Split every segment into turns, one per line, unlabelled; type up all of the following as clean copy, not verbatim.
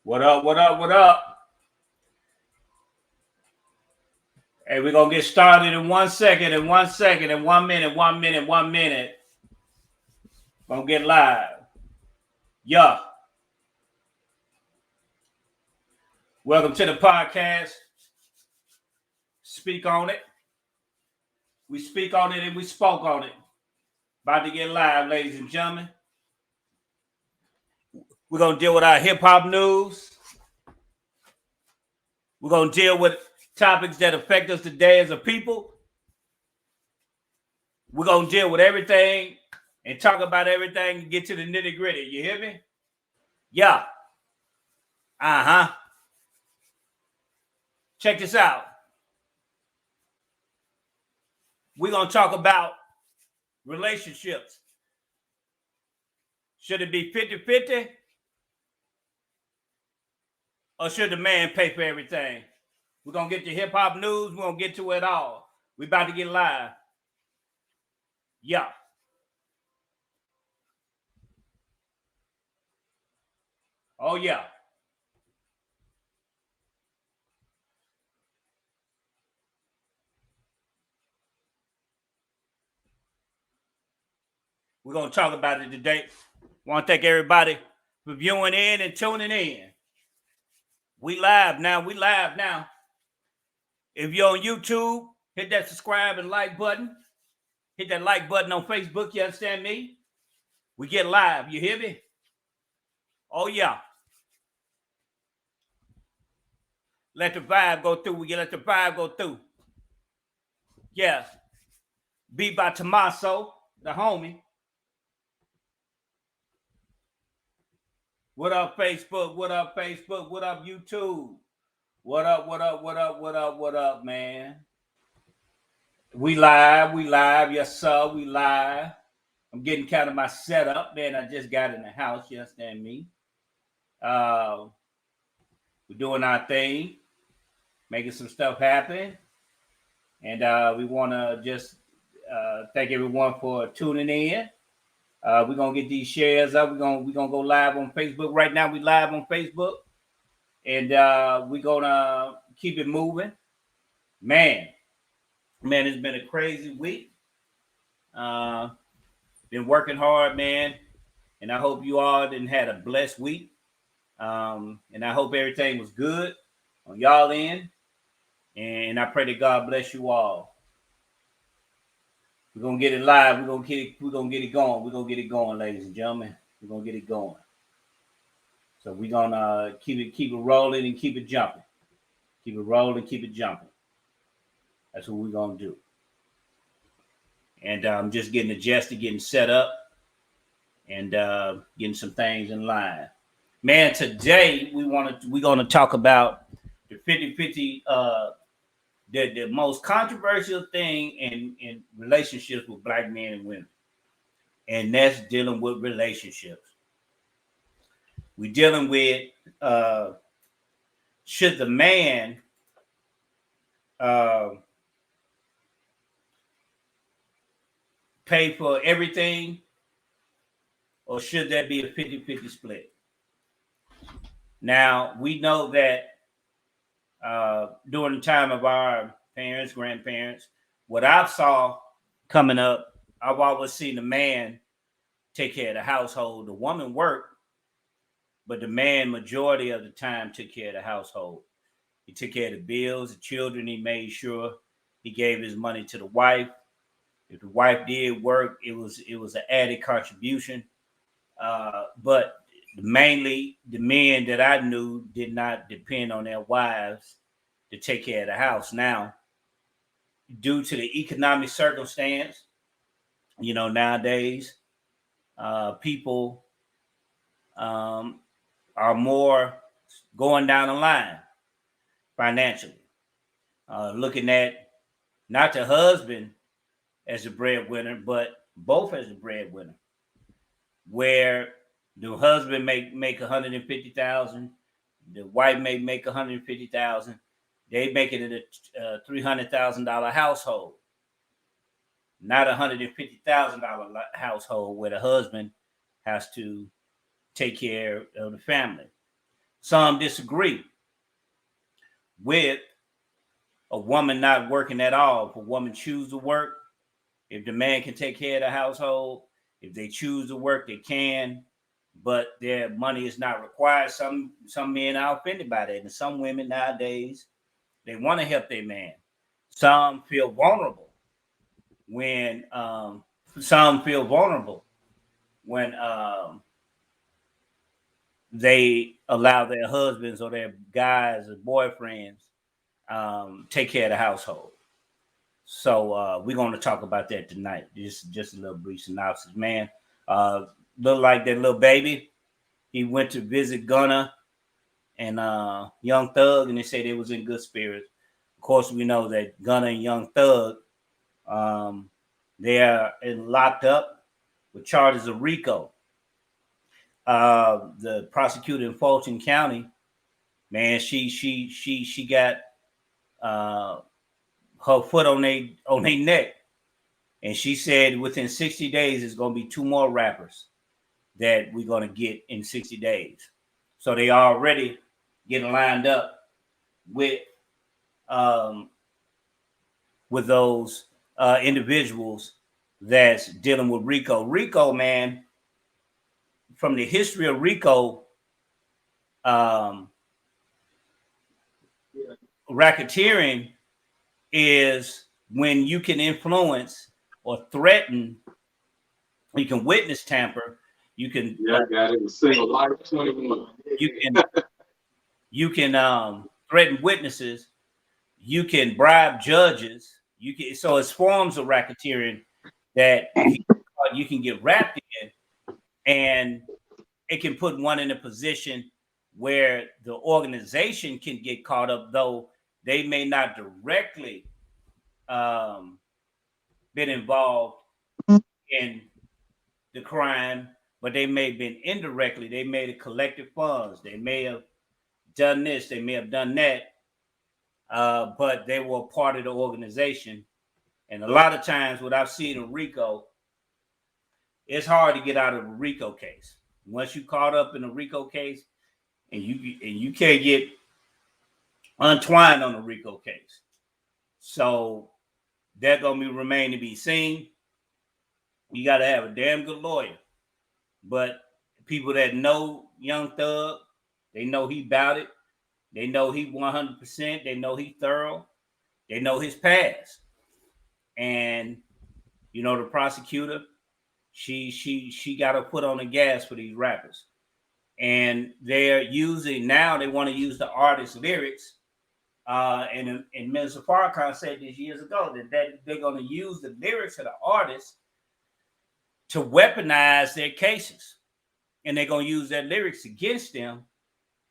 What up? What up? What up? Hey, we're gonna get started in 1 second, in 1 second, in 1 minute, 1 minute, 1 minute. Gonna get live. Yeah. Welcome to the podcast. Speak on it. We speak on it and we spoke on it. About to get live, ladies and gentlemen. We're gonna deal with our hip hop news. We're gonna deal with topics that affect us today as a people. We're gonna deal with everything and talk about everything and get to the nitty gritty. You hear me? Yeah. Uh-huh. Check this out. We're going to talk about relationships. Should it be 50-50? Or should the man pay for everything? We're going to get to hip-hop news. We're going to get to it all. We about to get live. Yeah. Oh, yeah. We're going to talk about it today. Want to thank everybody for viewing in and tuning in. We live now. We live now. If you're on YouTube, hit that subscribe and like button. Hit that like button on Facebook. You understand me? We get live. You hear me? Oh, yeah. Let the vibe go through. We let the vibe go through. Yeah. Beat by Tommaso, the homie. What up, Facebook? What up, Facebook? What up, YouTube? What up, what up, what up, what up, what up, man? We live. Yes, sir, we live. I'm getting kind of my setup, man. I just got in the house, you understand me? We're doing our thing, making some stuff happen. And we want to just thank everyone for tuning in. We're gonna get these shares up. We're gonna go live on Facebook. Right now, we live on Facebook. And we're gonna keep it moving. Man, it's been a crazy week. Been working hard, man. And I hope you all didn't had a blessed week. And I hope everything was good on y'all end. And I pray that God bless you all. We're gonna get it live. We're gonna get it going. We're gonna get it going, ladies and gentlemen. We're gonna get it going. So we're gonna keep it rolling and keep it jumping. Keep it rolling, keep it jumping. That's what we're gonna do. And I'm just getting adjusted, getting set up, and getting some things in line. Man, today we're gonna talk about the 50-50 the most controversial thing in relationships with black men and women. And that's dealing with relationships. We're dealing with should the man pay for everything, or should there be a 50-50 split? Now, we know that during the time of our parents, grandparents, what I saw coming up, I've always seen the man take care of the household. The woman worked, but the man, majority of the time, took care of the household. He took care of the bills, the children. He made sure he gave his money to the wife. If the wife did work, it was an added contribution. But mainly the men that I knew did not depend on their wives to take care of the house. Now, due to the economic circumstance, nowadays, people are more going down the line financially, looking at not the husband as a breadwinner, but both as a breadwinner, where the husband make 150,000, the wife may make 150,000. They make it a $300,000 household, not $150,000 household where the husband has to take care of the family. Some disagree with a woman not working at all. If a woman chooses to work, if the man can take care of the household, if they choose to work, they can, but their money is not required. Some men are offended by that, and some women nowadays, they want to help their man. Some feel vulnerable when they allow their husbands or their guys or boyfriends take care of the household. So we're going to talk about that tonight. Just a little brief synopsis, man. Look like that little baby. He went to visit Gunna and Young Thug, and they say they was in good spirits. Of course, we know that Gunna and Young Thug, they are locked up with charges of RICO. The prosecutor in Fulton County, man, she got her foot on their neck, and she said within 60 days it's going to be 2 more rappers that we're going to get in 60 days. So they already getting lined up with those individuals that's dealing with RICO. RICO, man, from the history of RICO, racketeering is when you can influence or threaten, you can witness tamper, you can
got it. Single life 21.
you can threaten witnesses, you can bribe judges, so it's forms of racketeering that you can get wrapped in, and it can put one in a position where the organization can get caught up, though they may not directly been involved in the crime, but they may have been indirectly. They may have collected funds. They may have done this. They may have done that, but they were part of the organization. And a lot of times, what I've seen in RICO, it's hard to get out of a RICO case. Once you caught up in a RICO case, and you can't get untwined on a RICO case. So that's gonna remain to be seen. You got to have a damn good lawyer. But people that know Young Thug, they know he about it. They know he 100%. They know he thorough. They know his past. And you know the prosecutor, she got her foot on the gas for these rappers. And they're using, now they want to use the artist's lyrics. And Minister Farrakhan said this years ago that they're going to use the lyrics of the artist to weaponize their cases. And they're going to use their lyrics against them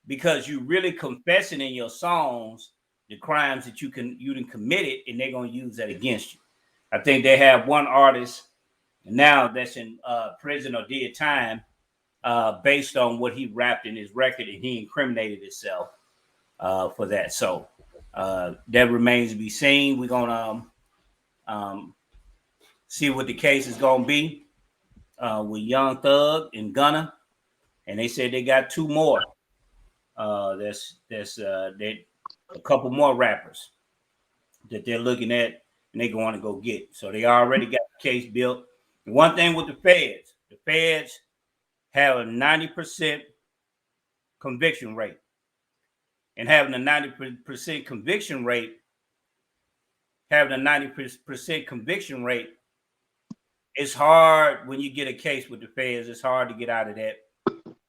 because you really confessing in your songs the crimes that you done committed, and they're going to use that against you. I think they have one artist now that's in prison or did time based on what he rapped in his record, and he incriminated himself for that. So that remains to be seen. We're gonna see what the case is gonna be with Young Thug and Gunna, and they said they got 2 more. There's a couple more rappers that they're looking at, and they're going to go get. So they already got the case built. And one thing with the feds have a 90% conviction rate. And having a 90% conviction rate, it's hard when you get a case with the feds. It's hard to get out of that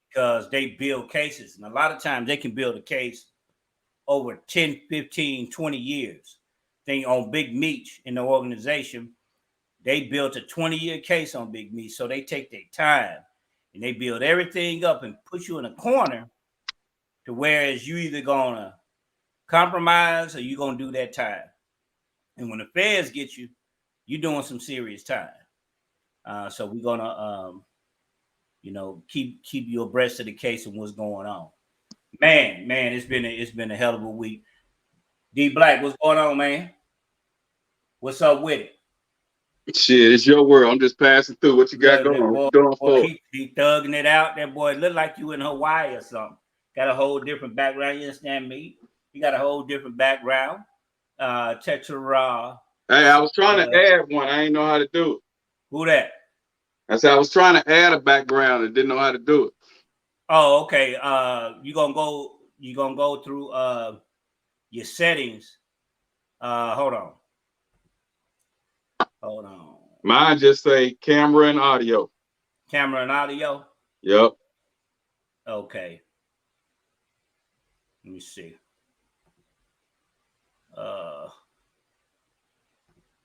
because they build cases. And a lot of times they can build a case over 10, 15, 20 years. Thing on Big Meech in the organization, they built a 20-year case on Big Meech. So they take their time and they build everything up and put you in a corner to whereas you either gonna compromise or you're gonna do that time. And when the feds get you, you're doing some serious time. So we're gonna keep you abreast of the case and what's going on. Man, it's been a hell of a week. D Black, what's going on, man? What's up with it?
Shit, it's your world. I'm just passing through. What you got going on?
Boy, he thugging it out. That boy look like you in Hawaii or something. got a whole different background. You understand me? He got a whole different background. Tetra.
Hey, I was trying to add one. I didn't know how to do it.
Who that?
I said I was trying to add a background and didn't know how to do it.
Oh, okay. You gonna go through your settings. Hold on.
Mine just say camera and audio.
Camera and audio.
Yep.
Okay. Let me see.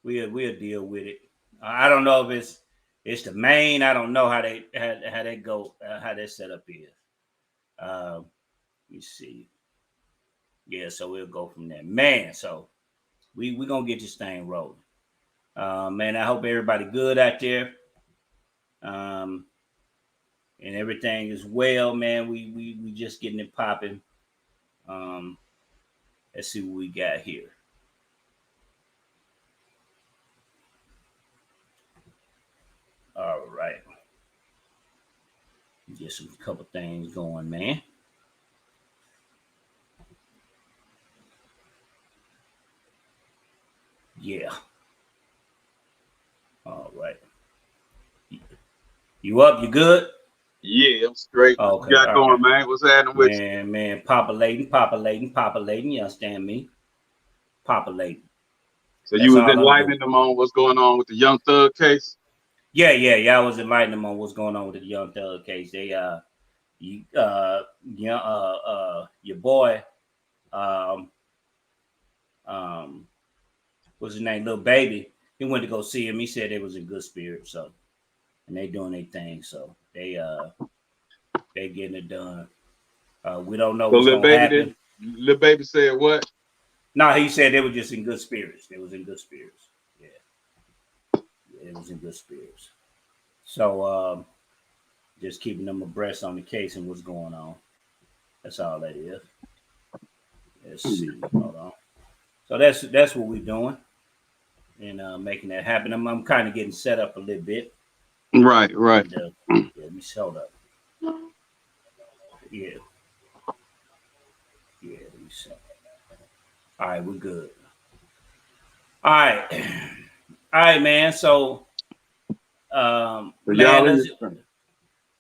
We'll deal with it. I don't know if it's the main. I don't know how they go how that setup is. Let me see. Yeah, so we'll go from there, man. So we gonna get this thing rolling. Man, I hope everybody good out there. And everything is well, man. We just getting it popping. Let's see what we got here. All right. Get some couple things going, man. Yeah. All right. You up? You good?
Yeah, I'm straight.
Okay.
What you got going, right, man? What's happening with you?
Man, populating. You understand me? Populating.
So you was enlightening them on what's going on with the Young Thug case?
Yeah. I was enlightening them on what's going on with the Young Thug case. They your boy, what's his name? Lil Baby. He went to go see him. He said they was in good spirits. So, and they doing their thing. So they getting it done. We don't know what's gonna happen.
Lil Baby said what?
No, he said they were just in good spirits. They was in good spirits. Yeah, it was in good spirits. So just keeping them abreast on the case and what's going on. That's all that is. Let's see. Hold on. So that's what we're doing and making that happen. I'm kind of getting set up a little bit.
Right.
And, let me hold up. Yeah. Let me see. All right, we're good. All right, man. So, man,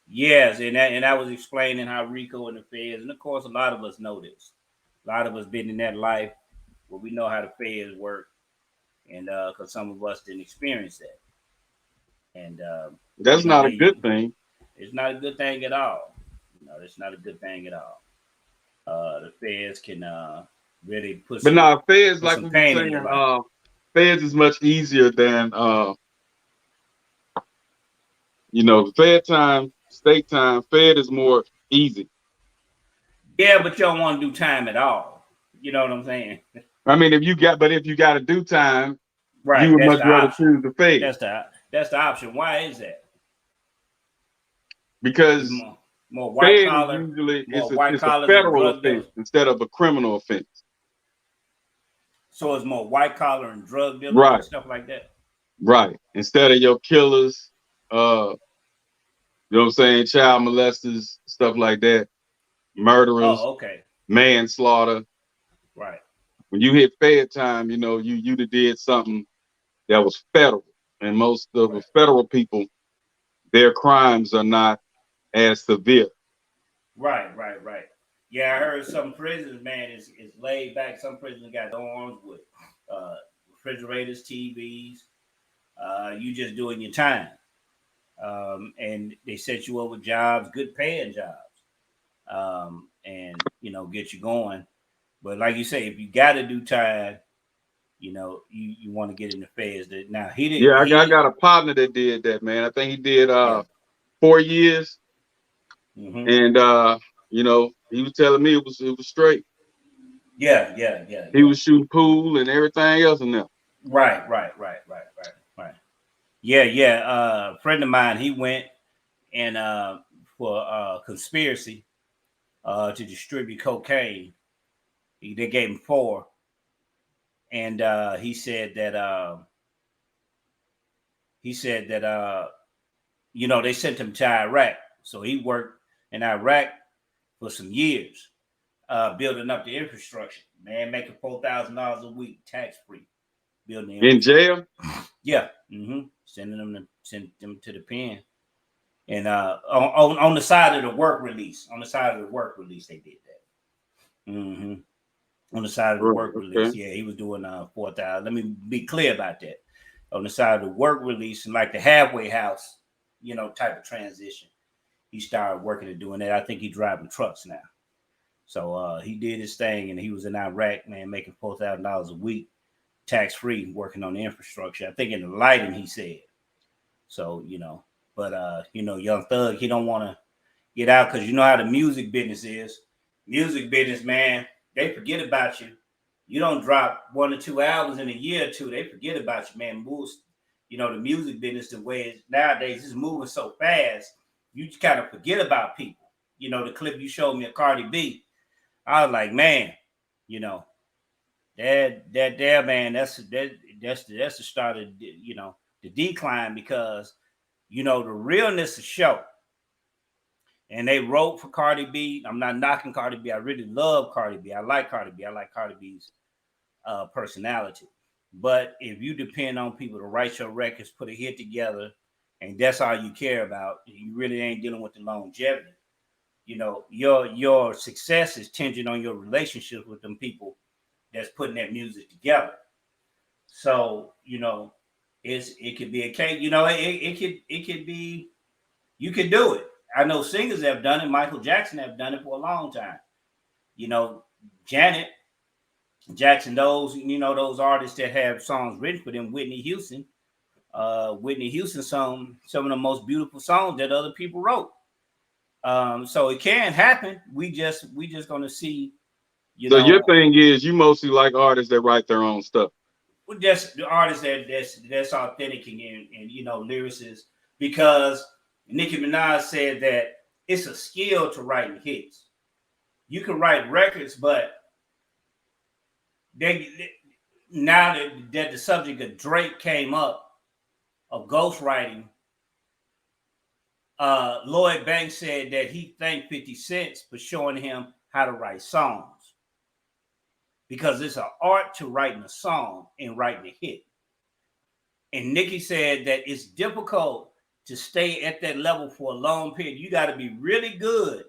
yes, and I was explaining how Rico and the feds, and of course, a lot of us know this. A lot of us been in that life where we know how the feds work, and because some of us didn't experience that, and
that's not a good thing.
It's not a good thing at all. No, it's not a good thing at all. The feds can really put.
But now, feds, like we were saying, feds is much easier than Fed time, state time. Fed is more easy.
Yeah, but you don't want to do time at all. You know what I'm saying?
I mean, if you got to do time,
right?
You would much rather choose the Fed.
That's the option. Why is that?
Because
more white collar.
Usually, it's a federal offense instead of a criminal offense.
So it's more white collar and drug dealers and stuff like that.
Right. Instead of your killers, you know what I'm saying, child molesters, stuff like that, murderers, manslaughter.
Right.
When you hit Fed time, you did something that was federal, and most of the federal people, their crimes are not as severe.
Right. Yeah, I heard some prisons, man, is laid back. Some prisons got dorms with refrigerators, TVs. You just doing your time. And they set you up with jobs, good paying jobs, and get you going. But like you say, if you got to do time, you want to get in the feds. Now he didn't.
Yeah, I got a partner that did that, man. I think he did 4 years, and he was telling me it was straight.
Yeah.
He was shooting pool and everything else in there.
Right. Yeah. A friend of mine, he went and for conspiracy to distribute cocaine. They gave him 4, and he said that they sent him to Iraq, so he worked in Iraq for some years, building up the infrastructure. Man, making $4,000 a week tax free, building
in jail.
Yeah, sending them to the pen, and on the side of the work release, they did that. On the side of the work release, yeah, he was doing 4,000. Let me be clear about that. On the side of the work release, and like the halfway house, type of transition, he started working and doing that. I think he's driving trucks now. So he did his thing, and he was in Iraq, man, making $4,000 a week, tax free, working on the infrastructure. I think in the lighting, he said. So but Young Thug, he don't want to get out because you know how the music business is. Music business, man, they forget about you. You don't drop 1 or 2 albums in a year or two, they forget about you, man. Moves, the music business, the way it's nowadays is moving so fast, you just kind of forget about people. The clip you showed me of Cardi B, I was like, man, that there, man, that's the start of the decline, because the realness of show. And they wrote for Cardi B. I'm not knocking Cardi B. I really love Cardi B. I like Cardi B. I like Cardi B's personality. But if you depend on people to write your records, put a hit together, and that's all you care about, you really ain't dealing with the longevity. Your success is tinged on your relationships with them people that's putting that music together. So, it could be a case, it could be, you can do it. I know singers have done it. Michael Jackson have done it for a long time. Janet Jackson, those artists that have songs written for them, Whitney Houston sung some of the most beautiful songs that other people wrote. So it can happen. We just gonna see.
So your thing is you mostly like artists that write their own stuff.
Well, just the artists that's authentic and lyricists, because Nicki Minaj said that it's a skill to writing hits. You can write records, but now that the subject of Drake came up of ghostwriting, Lloyd Banks said that he thanked 50 Cent for showing him how to write songs, because it's an art to writing a song and writing a hit. And Nicki said that it's difficult to stay at that level for a long period. You got to be really good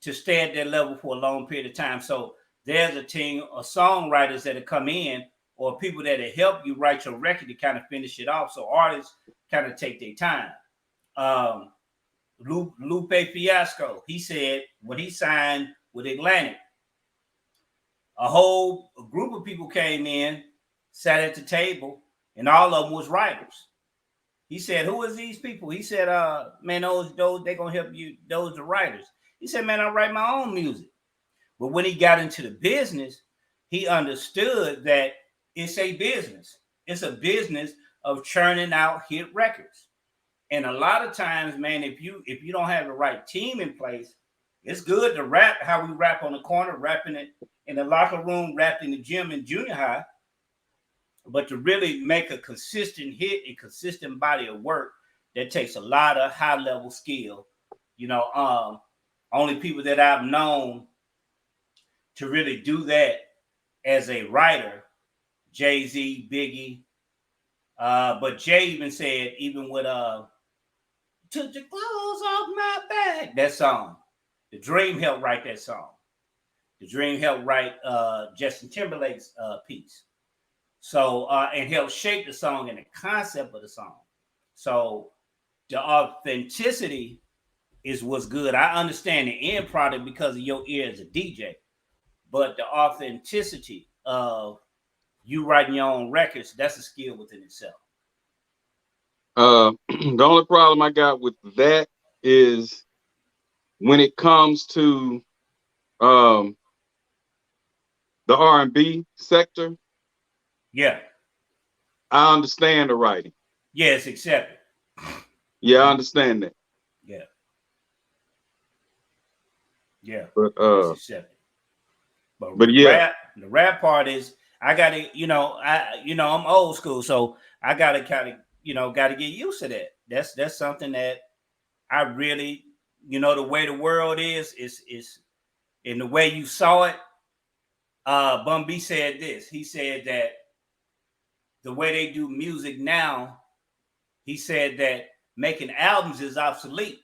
to stay at that level for a long period of time. So there's a team of songwriters that have come in, or people that have helped you write your record to kind of finish it off. So artists kind of take their time. Lupe Fiasco, he said when he signed with Atlantic, a whole group of people came in, sat at the table, and all of them was writers. He said, "Who is these people?" He said, "Man, those they gonna help you. Those are writers." He said, "Man, I write my own music." But when he got into the business, he understood that it's a business. It's a business of churning out hit records. And a lot of times, man, if you don't have the right team in place, it's good to rap how we rap on the corner, rapping it in the locker room, rapping in the gym in junior high. But to really make a consistent hit, a consistent body of work, that takes a lot of high level skill. Only people that I've known to really do that as a writer, Jay-Z, Biggie, but Jay even said, even with "Took the Clothes Off My Back," that song, The Dream helped write that song. The Dream helped write Justin Timberlake's piece. So, and helped shape the song and the concept of the song. So the authenticity is what's good. I understand the end product because of your ear as a DJ, but the authenticity of you writing your own records, that's a skill within itself.
The only problem I got with that is when it comes to the R&B sector.
Yeah.
I understand the writing.
Yeah, it's accepted.
Yeah, I understand that.
Yeah. Yeah.
But
it's accepted. But
yeah,
the rap part is I gotta, I'm old school, so I gotta kind of, gotta get used to that. That's something that I really, you know, the way the world is in the way you saw it. Bun B said this. He said that the way they do music now, he said that making albums is obsolete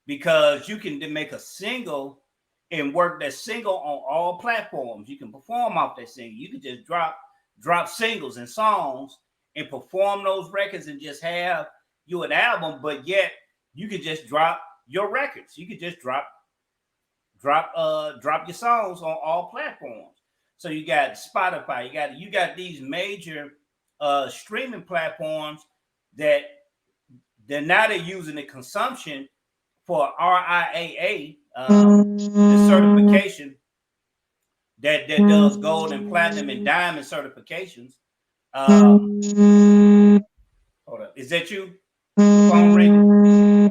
because you can make a single and work that single on all platforms. You can perform off that single. You can just drop singles and songs and perform those records and just have you an album, but yet you could just drop your records. You could just drop your songs on all platforms. So you got Spotify, you got these major streaming platforms that they're using the consumption for RIAA, the certification that does gold and platinum and diamond certifications. Hold up, is that you? The phone ringing?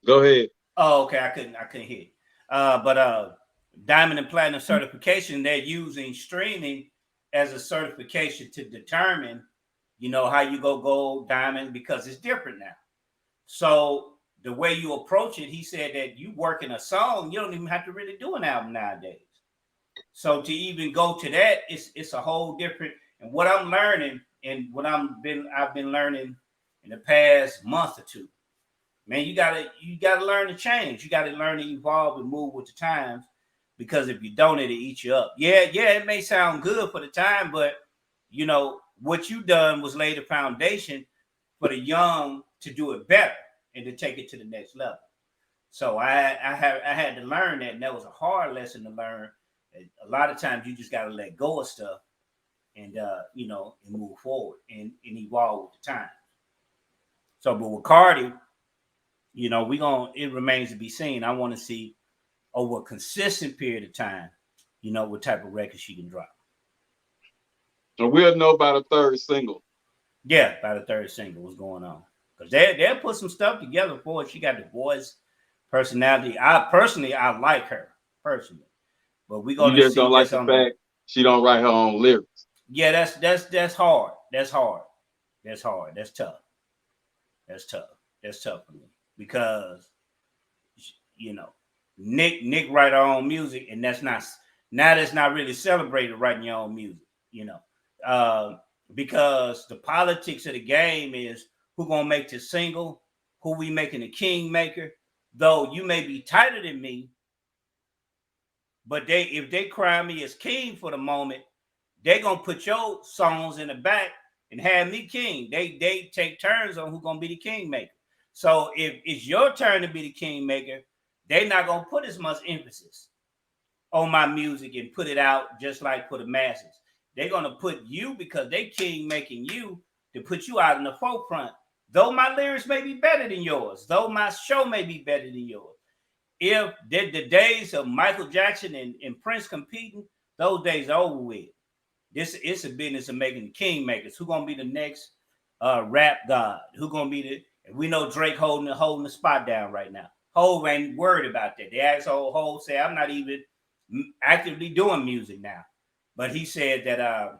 Go ahead.
Oh, okay. I couldn't hear. But diamond and platinum certification, they're using streaming as a certification to determine, you know, how you go gold, diamond, because it's different now. So the way you approach it, he said that you working a song, you don't even have to really do an album nowadays. So to even go to that, it's a whole different. And what I'm learning, and what I've been learning in the past month or two, man, you gotta learn to change. You gotta learn to evolve and move with the times, because if you don't, it'll eat you up. Yeah, it may sound good for the time, but you know what you done was lay the foundation for the young to do it better and to take it to the next level. So I had to learn that, and that was a hard lesson to learn. A lot of times you just gotta let go of stuff and you know, and move forward and evolve with the time. So, but with Cardi, you know, it remains to be seen. I want to see over a consistent period of time, you know, what type of record she can drop.
So we'll know by the third single.
Yeah, by the third single, what's going on. Because they'll put some stuff together for it. She got the voice, personality. I like her, personally. But we're going to see.
You just don't like the fact she don't write her own lyrics.
Yeah, that's hard. That's hard. That's hard. That's tough. That's tough. That's tough for me. Because, you know, Nick write her own music, and that's not really celebrated writing your own music, you know, because the politics of the game is who gonna make the single, who we making the king maker. Though you may be tighter than me, but if they crown me as king for the moment, they gonna put your songs in the back and have me king. They take turns on who gonna be the king maker. So if it's your turn to be the king maker, they're not gonna put as much emphasis on my music and put it out just like for the masses. They're gonna put you, because they king making you, to put you out in the forefront. Though my lyrics may be better than yours, though my show may be better than yours. If the days of Michael Jackson and Prince competing, those days are over with. It's a business of making the king makers. Who gonna be the next rap god? Who gonna be the? And we know Drake holding the spot down right now. Hov ain't worried about that. They asked Hov, say, I'm not even actively doing music now. But he said that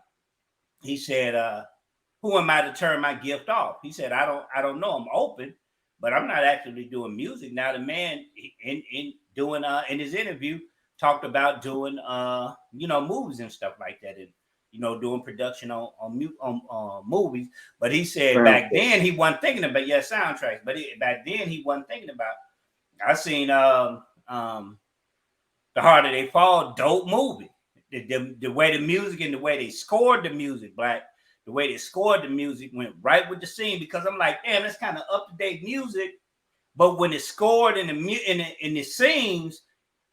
who am I to turn my gift off? He said, I don't know. I'm open, but I'm not actively doing music now. The man in doing in his interview talked about doing you know, movies and stuff like that, and you know, doing production on movies. But he said back then he wasn't thinking about soundtracks. But back then he wasn't thinking about. I seen The Harder They Fall, dope movie. The way the music and the way they scored the music, the way they scored the music went right with the scene, because I'm like, damn, it's kind of up to date music. But when it's scored in the scenes,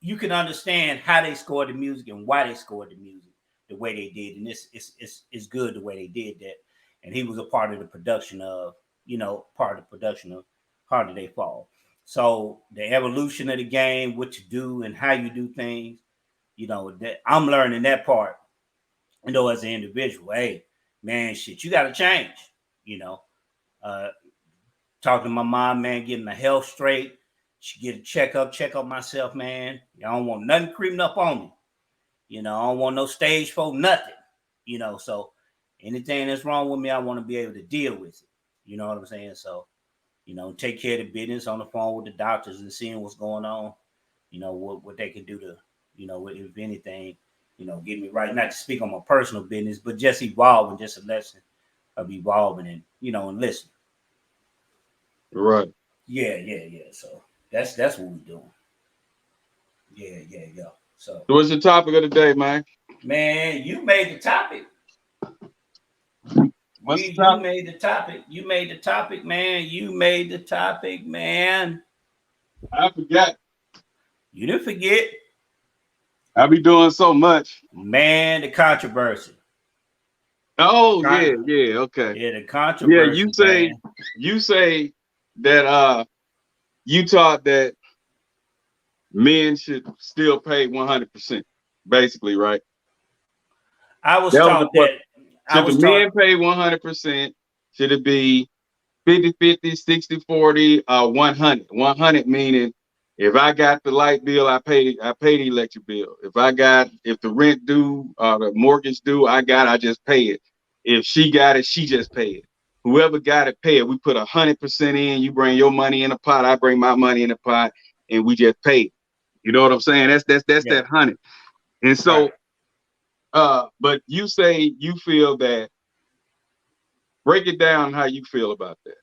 you can understand how they scored the music and why they scored the music the way they did. And it's good the way they did that. And he was a part of the production of, Harder They Fall. So the evolution of the game, what you do and how you do things, you know, that I'm learning that part. You know, as an individual, hey, man, shit, you got to change. You know, talking to my mom, man, getting my health straight. She get a check up myself, man. I don't want nothing creeping up on me. You know, I don't want no stage 4 nothing. You know, so anything that's wrong with me, I want to be able to deal with it. You know what I'm saying? So, take care of the business on the phone with the doctors and seeing what's going on, what they can do to, if anything, get me right. Not to speak on my personal business, but just evolving, just a lesson of evolving and, and listening.
Right.
Yeah. So that's what we're doing. Yeah. So
what's the topic of the day, man?
Man, you made the topic.
What's the
You
topic?
made the topic. You made the topic, man. You made the topic, man.
I forgot.
You didn't forget.
I be doing so much.
Man, the controversy.
Oh, yeah, okay.
Yeah, the controversy.
Yeah, you say that you taught that men should still pay 100%, basically, right?
I was taught that.
Should the men pay 100%? Should it be 50-50, 60-40, 100? 100 meaning if I got the light bill, I pay the electric bill. If the rent due or the mortgage due, I just pay it. If she got it, she just pay it. Whoever got it, pay it. We put 100% in. You bring your money in the pot, I bring my money in the pot, and we just pay it. You know what I'm saying? That's that 100. And so, but you say you feel that. Break it down how you feel about that.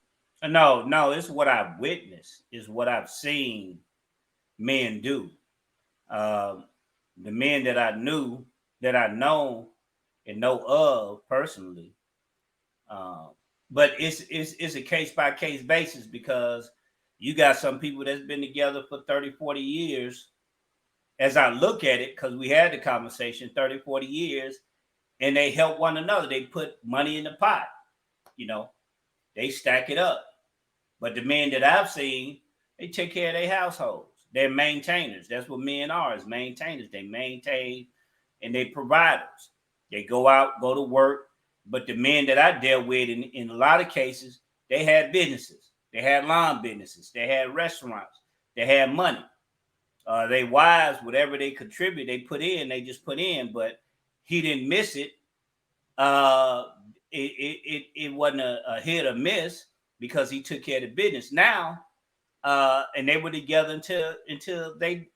No, it's what I've witnessed, is what I've seen men do. The men that I know and know of personally. But it's a case by case basis, because you got some people that's been together for 30, 40 years. As I look at it, because we had the conversation, 30, 40 years, and they help one another. They put money in the pot, they stack it up. But the men that I've seen, they take care of their households. They're maintainers. That's what men are, is maintainers. They maintain and they providers. They go out, go to work. But the men that I dealt with, in a lot of cases, they had businesses. They had lawn businesses. They had restaurants. They had money. They wives, whatever they contribute, they put in. They just put in. But he didn't miss it. It wasn't a hit or miss, because he took care of the business. Now, and they were together until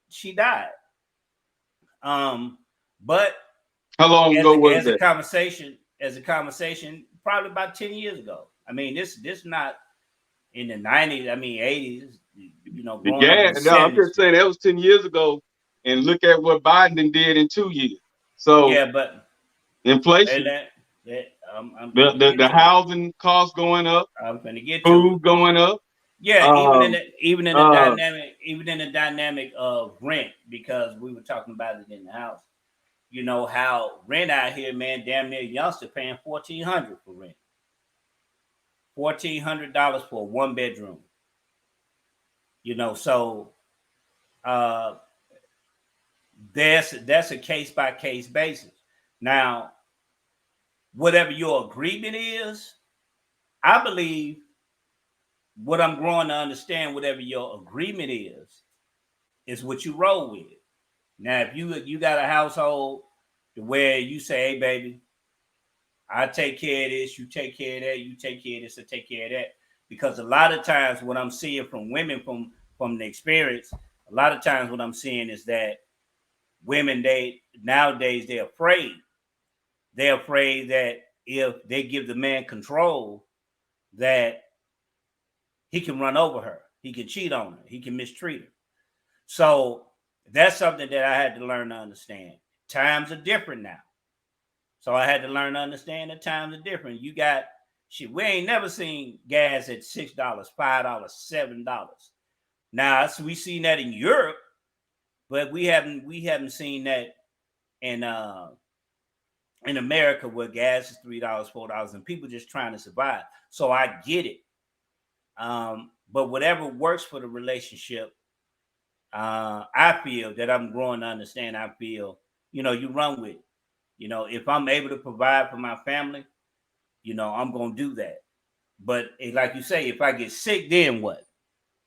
she died. But
how long ago was that?
As a conversation, probably about 10 years ago. I mean, this not in the 90s. I mean, 80s.
I'm just saying that was 10 years ago, and look at what Biden did in 2 years. So
yeah, but
inflation, the housing costs going up.
I'm going to get
food going up.
Yeah, even in the dynamic of rent, because we were talking about it in the house. You know how rent out here, man, damn near youngster paying $1,400 for rent. $1,400 for a 1-bedroom. So that's a case by case basis. Now, whatever your agreement is, I believe what I'm growing to understand, whatever your agreement is what you roll with. Now, if you got a household to where you say, hey, baby, I take care of this, you take care of that, you take care of this, I take care of that. Because a lot of times what I'm seeing from women from the experience, a lot of times what I'm seeing is that women, nowadays they're afraid. They're afraid that if they give the man control, that he can run over her, he can cheat on her, he can mistreat her. So that's something that I had to learn to understand. Times are different now. So I had to learn to understand that times are different. You got shit. We ain't never seen gas at $6, $5, $7. Now we seen that in Europe, but we haven't seen that in America, where gas is $3, $4, and people just trying to survive. So I get it. But whatever works for the relationship, I feel that I'm growing to understand. I feel, you run with it. If I'm able to provide for my family, I'm going to do that. But like you say, if I get sick, then what?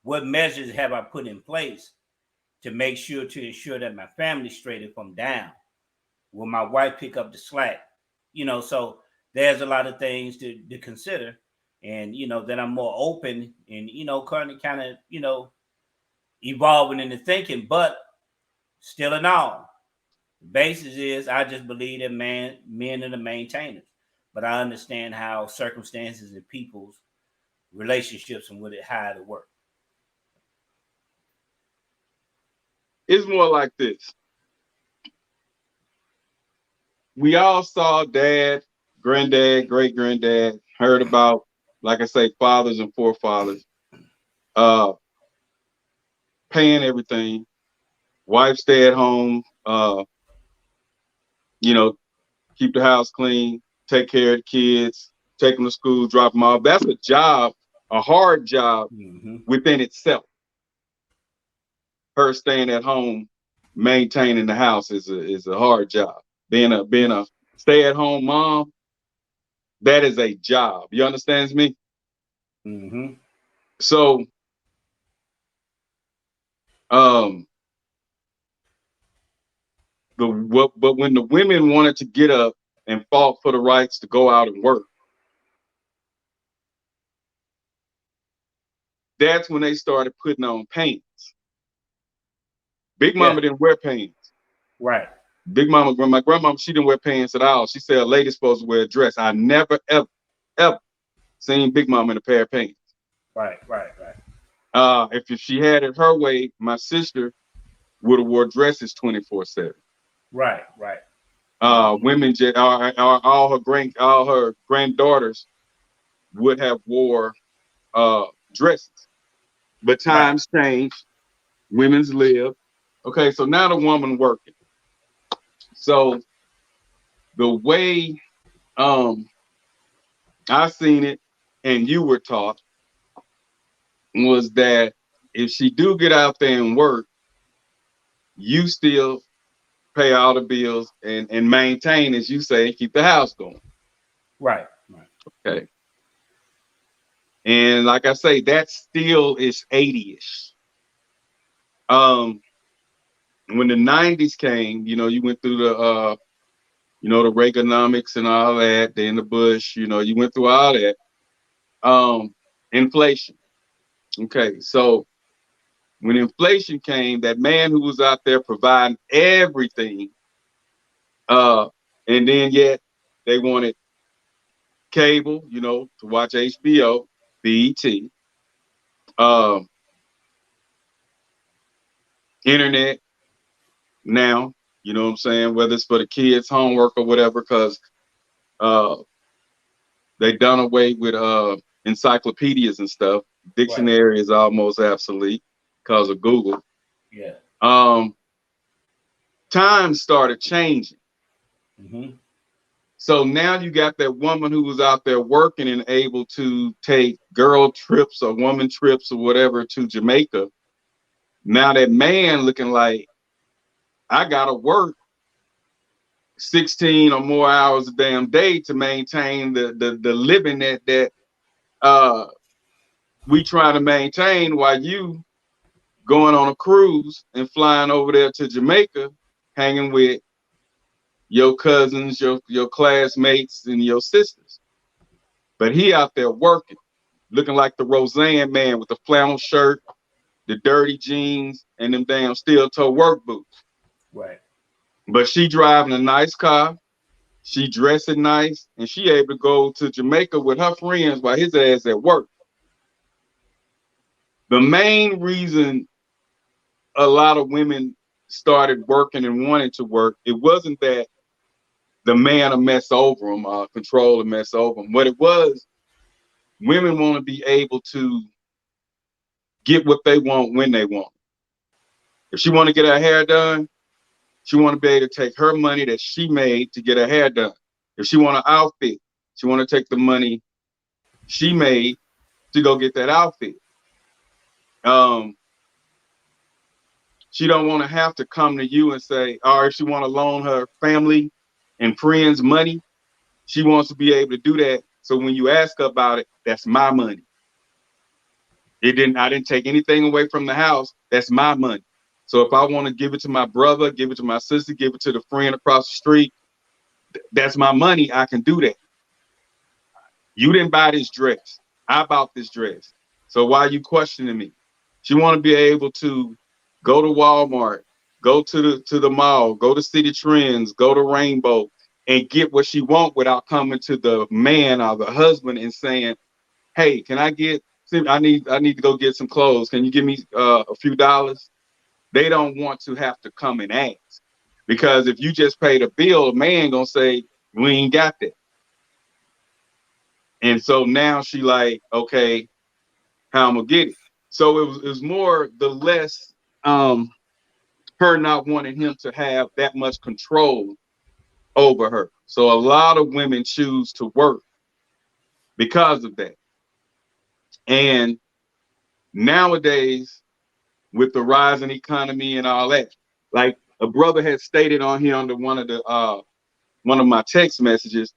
What measures have I put in place to ensure that my family's straight if I'm down? Will my wife pick up the slack? So there's a lot of things to consider. and that I'm more open and currently kind of evolving into thinking, but still in all, the basis is I just believe that men are the maintainers, but I understand how circumstances and people's relationships and how it work.
It's more like this. We all saw dad, granddad, great granddad, heard about, like I say, fathers and forefathers, paying everything. Wife stay at home, keep the house clean, take care of the kids, take them to school, drop them off. That's a job, a hard job within itself. Her staying at home, maintaining the house is a hard job. Being a stay at home mom, that is a job. You understand me?
Mm-hmm.
So, but when the women wanted to get up and fought for the rights to go out and work, that's when they started putting on pants. Big Mama didn't wear pants.
Right.
Big Mama, my grandmama, she didn't wear pants at all. She said a lady's supposed to wear a dress. I never, ever seen Big Mama in a pair of pants.
Right.
If she had it her way, my sister would have wore dresses 24/7.
Right.
Women, all her granddaughters would have wore dresses. But times change, women's live. Okay, so now the woman working. So the way I seen it and you were taught was that if she do get out there and work, you still pay all the bills and maintain, as you say, and keep the house going.
Right.
Okay. And like I say, that still is 80-ish. When the 90s came, you went through the the Reaganomics and all that, then the Bush, you went through all that. Inflation. Okay, so when inflation came, that man who was out there providing everything, and then yet they wanted cable, to watch HBO, BET, internet now, you know what I'm saying, whether it's for the kids' homework or whatever, because they done away with encyclopedias and stuff. Dictionary is almost obsolete because of Google.
Yeah.
Times started changing.
Mm-hmm.
So now you got that woman who was out there working and able to take girl trips or woman trips or whatever to Jamaica. Now that man looking like, I gotta work 16 or more hours a damn day to maintain the living that we trying to maintain, while you going on a cruise and flying over there to Jamaica, hanging with your cousins, your classmates, and your sisters. But he out there working, looking like the Roseanne man with the flannel shirt, the dirty jeans, and them damn steel-toe work boots.
Right.
But she driving a nice car, she dressing nice, and she able to go to Jamaica with her friends while his ass at work. The main reason a lot of women started working and wanting to work, it wasn't that the man a mess over them, control a mess over them. What it was, women want to be able to get what they want when they want. If she want to get her hair done, she want to be able to take her money that she made to get her hair done. If she want an outfit, she want to take the money she made to go get that outfit. She don't want to have to come to you and say, or if she want to loan her family and friends money, she wants to be able to do that. So when you ask her about it, that's my money. I didn't take anything away from the house. That's my money. So if I want to give it to my brother, give it to my sister, give it to the friend across the street, that's my money. I can do that. You didn't buy this dress. I bought this dress. So why are you questioning me? She want to be able to go to Walmart, go to the mall, go to City Trends, go to Rainbow, and get what she want without coming to the man or the husband and saying, "Hey, can I get? I need to go get some clothes. Can you give me a few dollars?" They don't want to have to come and ask, because if you just pay the bill, a man gonna say, "We ain't got that." And so now she like, okay, how I'm gonna get it. So it was more the less her not wanting him to have that much control over her. So a lot of women choose to work because of that. And nowadays, with the rising economy and all that, like a brother had stated on here under one of my text messages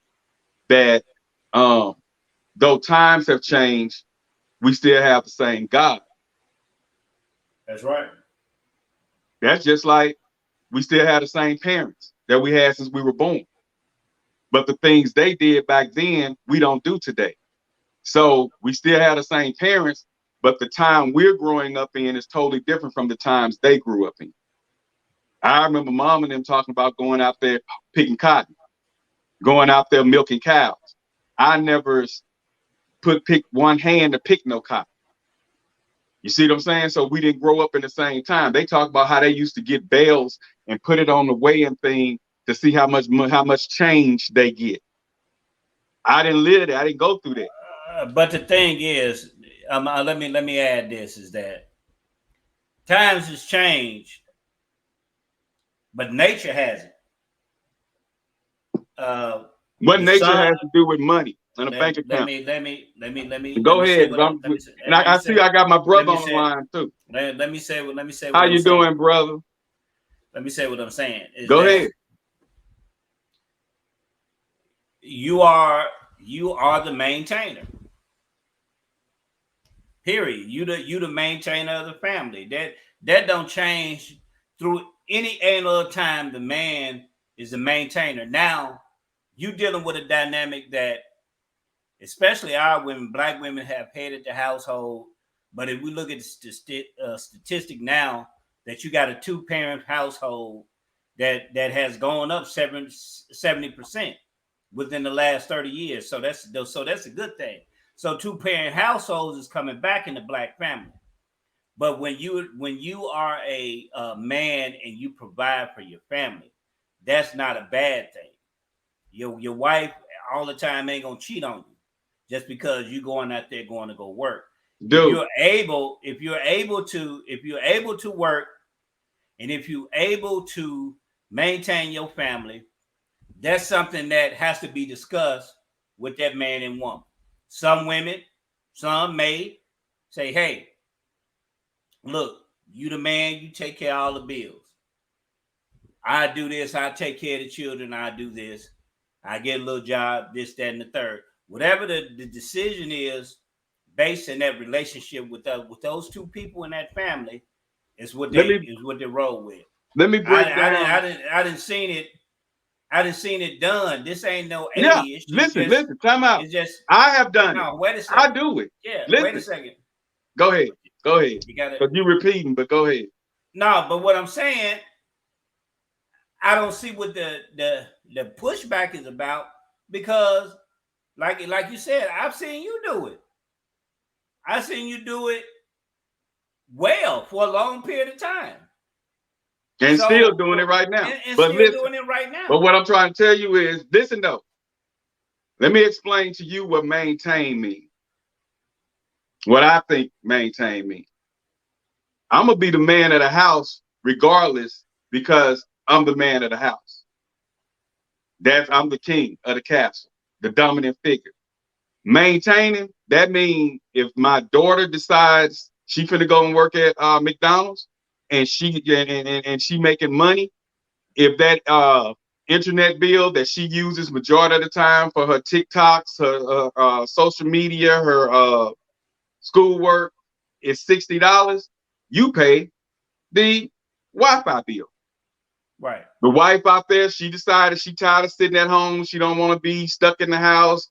that though times have changed, we still have the same God.
That's right.
That's just like we still have the same parents that we had since we were born. But the things they did back then, we don't do today. So we still have the same parents, but the time we're growing up in is totally different from the times they grew up in. I remember mom and them talking about going out there picking cotton, going out there milking cows. I never pick one hand to pick no cotton. You see what I'm saying? So we didn't grow up in the same time. They talk about how they used to get bales and put it on the weighing thing to see how much change they get. I didn't live that. I didn't go through that.
But the thing is, let me add this: is that times has changed, but nature hasn't.
What
The
nature
sun.
has to do with money and a bank
Let
account.
me let me let me let me let
Go
me say
ahead.
what I'm.
And I see I got my
Let
brother
me
on the
say.
line too.
Let me say what
How
I'm
you
saying.
doing, brother?
Let me say what I'm saying. Is
Go
that
ahead.
you are the maintainer. Period. You the maintainer of the family. That don't change through any other time. The man is the maintainer. Now you dealing with a dynamic that, especially our women, black women, have headed the household. But if we look at the statistic now, that you got a 2-parent household that has gone up 70% within the last 30 years. So that's a good thing. So 2-parent households is coming back in the black family. But when you are a man and you provide for your family, that's not a bad thing. Your wife all the time ain't gonna cheat on you just because you going out there going to go work. If
Dude,
you're able to work, and if you're able to maintain your family, that's something that has to be discussed with that man and woman. Some women, some may say, "Hey, look, you the man, you take care of all the bills. I do this, I take care of the children, I do this, I get a little job, this, that, and the third." Whatever the decision is, based in that relationship with those two people in that family, is what
let
they
me
roll with.
let me break down.
I didn't seen it. I didn't seen it done. This ain't no
Yeah,
age.
listen, time out.
It's just
I have done it.
no. Wait a
I
second.
do it.
Yeah, wait a
Listen,
second.
go ahead. Go ahead.
You got it.
Because you're repeating, but go ahead.
No, but what I'm saying, I don't see what the pushback is about, because like you said, I've seen you do it. I've seen you do it well for a long period of time.
And
So
still doing it right now.
and
But
still
listen,
doing it right now.
but what I'm trying to tell you is, listen though. Let me explain to you what maintain means. What I think maintain means. I'm gonna be the man of the house regardless, because I'm the man of the house. I'm the king of the castle, the dominant figure. Maintaining, that means if my daughter decides she finna go and work at McDonald's, and she making money, if that internet bill that she uses majority of the time for her TikToks, her social media, her schoolwork is $60, you pay the Wi-Fi bill.
Right.
The wife out there, she decided she tired of sitting at home. She don't want to be stuck in the house.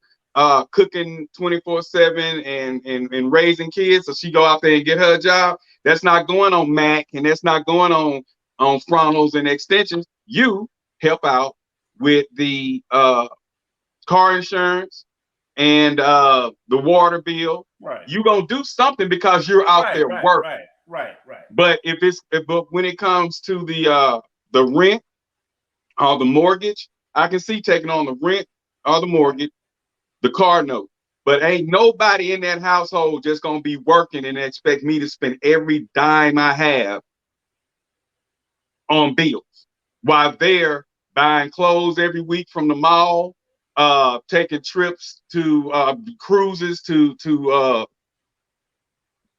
cooking 24/7 and raising kids, so she go out there and get her a job. That's not going on Mac, and that's not going on frontals and extensions. You help out with the car insurance and the water bill.
Right.
You gonna do something because you're out there working.
Right.
But but when it comes to the rent or the mortgage, I can see taking on the rent or the mortgage, the car note. But ain't nobody in that household just gonna be working and expect me to spend every dime I have on bills while they're buying clothes every week from the mall, taking trips to cruises to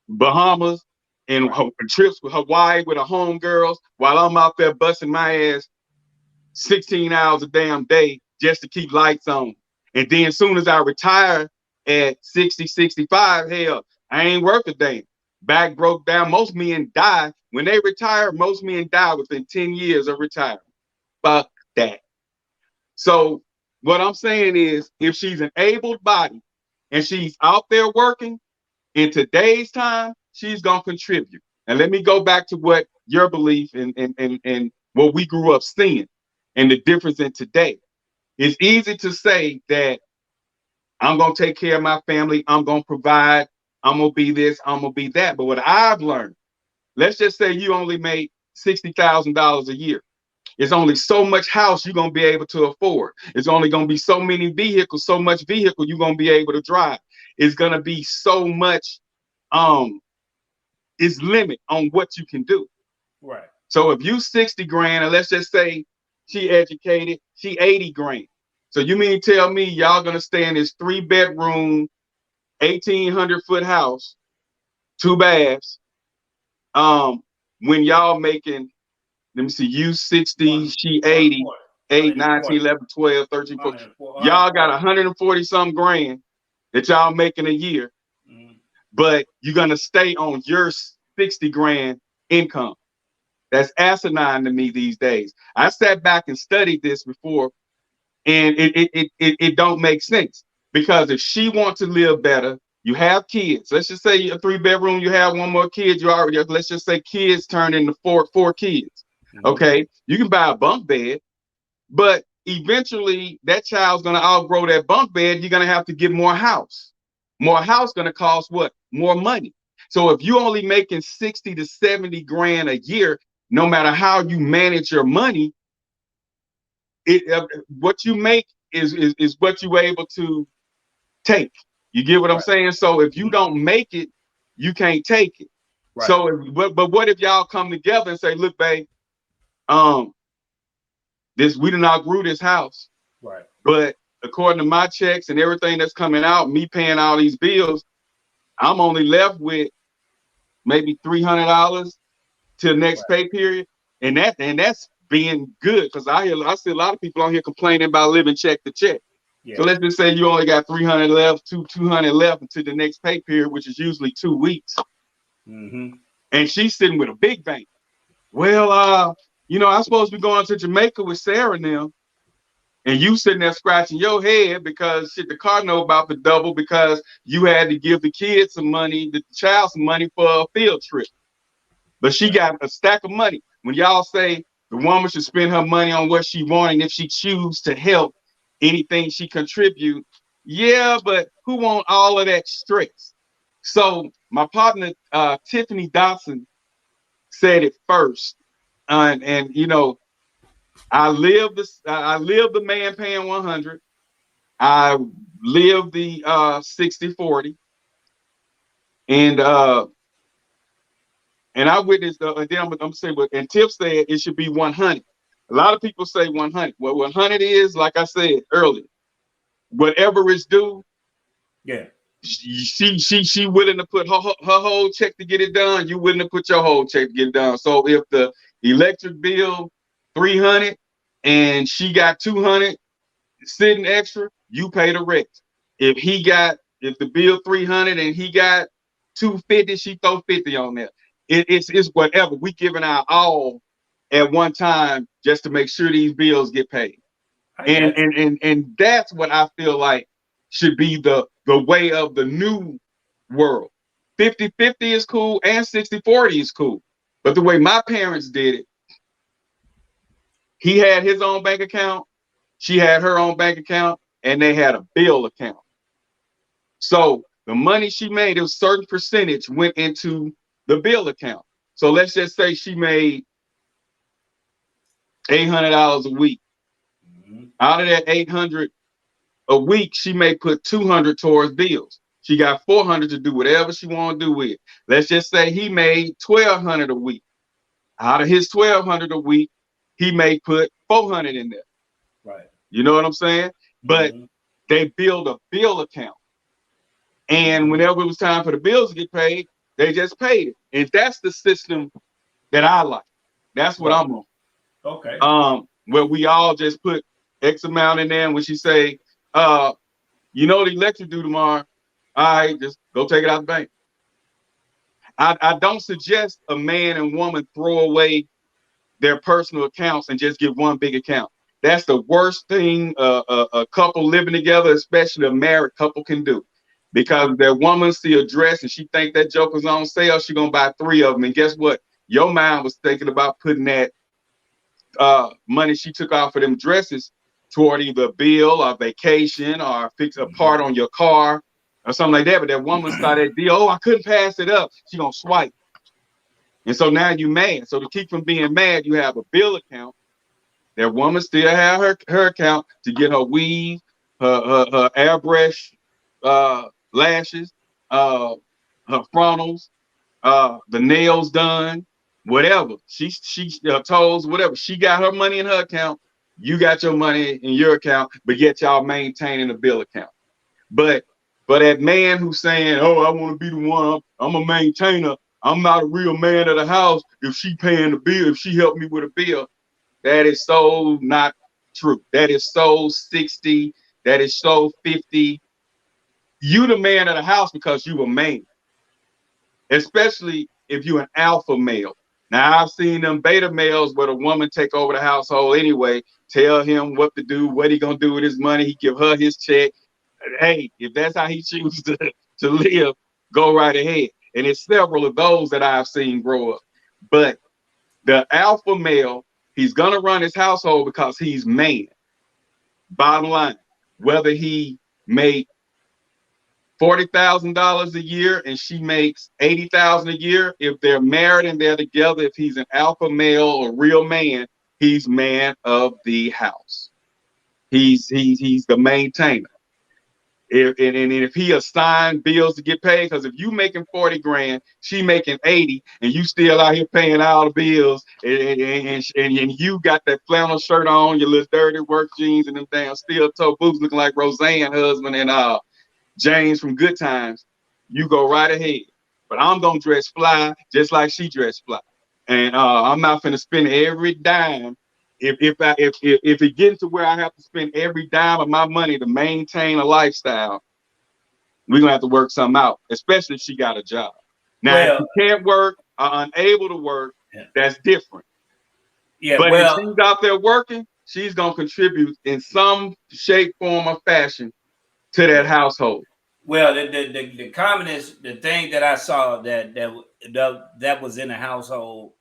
Bahamas and trips with Hawaii with the homegirls while I'm out there busting my ass 16 hours a damn day just to keep lights on. And then as soon as I retire at 60, 65, hell, I ain't worth a damn. Back broke down. Most men die. When they retire, most men die within 10 years of retirement. Fuck that. So what I'm saying is, if she's an able body and she's out there working, in today's time, she's gonna contribute. And let me go back to what your belief and what we grew up seeing and the difference in today. It's easy to say that I'm gonna take care of my family, I'm gonna provide, I'm gonna be this, I'm gonna be that. But what I've learned, let's just say you only make $60,000 a year. It's only so much house you're gonna be able to afford. It's only gonna be so many vehicles, so much vehicle you're gonna be able to drive. It's gonna be so much is limit on what you can do.
Right.
So if you 60 grand, and let's just say she educated, she 80 grand. So you mean to tell me y'all gonna stay in this 3-bedroom, 1,800-foot house, 2 baths, when y'all making, let me see, you 60, she 80, 8, 9, 10, 11, 12, 13, 14. Y'all got 140 some grand that y'all making a year, but you're gonna stay on your 60 grand income. That's asinine to me these days. I sat back and studied this before, and it don't make sense. Because if she wants to live better, you have kids. Let's just say a 3-bedroom, you have one more kid. You already, let's just say kids turn into four kids. Okay, you can buy a bunk bed, but eventually that child's gonna outgrow that bunk bed. You're gonna have to get more house. More house gonna cost what? More money. So if you only making 60 to 70 grand a year, no matter how you manage your money, what you make is what you're able to take. You get what I'm saying? So if you don't make it, you can't take it. Right. So, but what if y'all come together and say, look, babe, we done outgrew this house.
Right.
But according to my checks and everything that's coming out, me paying all these bills, I'm only left with maybe $300 till next pay period. And that's being good, because I see a lot of people on here complaining about living check to check. Yeah. So let's just say you only got 300 left, 200 left until the next pay period, which is usually 2 weeks. And she's sitting with a big bank. Well, I'm supposed to be going to Jamaica with Sarah now. And you sitting there scratching your head because shit, the car note about to double because you had to give the kids some money, the child some money for a field trip. But she got a stack of money. When y'all say the woman should spend her money on what she wants, and if she choose to help anything she contribute, yeah, but who want all of that stress? So my partner, Tiffany Dotson, said it first. And I live the man paying 100. I live the 60-40. And I witnessed, and then I'm saying, and Tiff said it should be 100. A lot of people say 100. What 100 is, like I said earlier, whatever is due.
Yeah.
She willing to put her whole check to get it done. You willing to put your whole check to get it done. So if the electric bill 300 and she got 200 sitting extra, you pay the rest. If the bill 300 and he got 250, she throw 50 on there. It's whatever. We giving our all at one time just to make sure these bills get paid. And that's what I feel like should be the way of the new world. 50-50 is cool and 60-40 is cool. But the way my parents did it, he had his own bank account, she had her own bank account, and they had a bill account. So the money she made, a certain percentage went into the bill account. So let's just say she made $800 a week. Out of that 800 a week, she may put 200 towards bills. She got 400 to do whatever she want to do with it. Let's just say he made 1,200 a week. Out of his 1,200 a week, he may put 400 in there.
Right.
You know what I'm saying? But they build a bill account. And whenever it was time for the bills to get paid, they just paid it. And that's the system that I like. That's what I'm on.
Okay.
Where we all just put X amount in there, and when she say, you know, the electric due tomorrow, all right, just go take it out the bank. I don't suggest a man and woman throw away their personal accounts and just get one big account. That's the worst thing a couple living together, especially a married couple, can do. Because that woman see a dress and she think that joker's on sale, she gonna buy 3 of them. And guess what? Your mind was thinking about putting that money she took off of them dresses toward either a bill or vacation or fix a part on your car or something like that. But that woman saw that deal, oh, I couldn't pass it up. She gonna swipe. And so now you mad. So to keep from being mad, you have a bill account. That woman still have her account to get her weave, her airbrush lashes, her frontals, the nails done, whatever. She her toes, whatever. She got her money in her account. You got your money in your account, but yet y'all maintaining a bill account. But that man who's saying, oh, I want to be the one, I'm a maintainer, I'm not a real man of the house if she paying the bill, if she helped me with a bill, that is so not true. That is so 60, that is so 50. You the man of the house because you a man, especially if you're an alpha male. Now, I've seen them beta males where the woman take over the household anyway, tell him what to do, what he gonna do with his money, he give her his check. Hey, if that's how he chooses to live, go right ahead. And it's several of those that I've seen grow up. But the alpha male, he's gonna run his household because he's man. Bottom line, whether he make $40,000 a year and she makes $80,000 a year, if they're married and they're together, if he's an alpha male or real man, he's man of the house. He's the maintainer. If he assigned bills to get paid, because if you making 40 grand, she making 80, and you still out here paying all the bills, and you got that flannel shirt on, your little dirty work jeans, and them damn steel toe boots looking like Roseanne husband and James from Good Times, you go right ahead. But I'm gonna dress fly just like she dressed fly, and I'm not finna spend every dime. If it gets to where I have to spend every dime of my money to maintain a lifestyle, we're gonna have to work something out, especially if she got a job. Now, if she can't work or unable to work, that's different. Yeah, but if she's out there working, she's gonna contribute in some shape, form, or fashion to that household.
Well, the communist, the thing that I saw that was in the household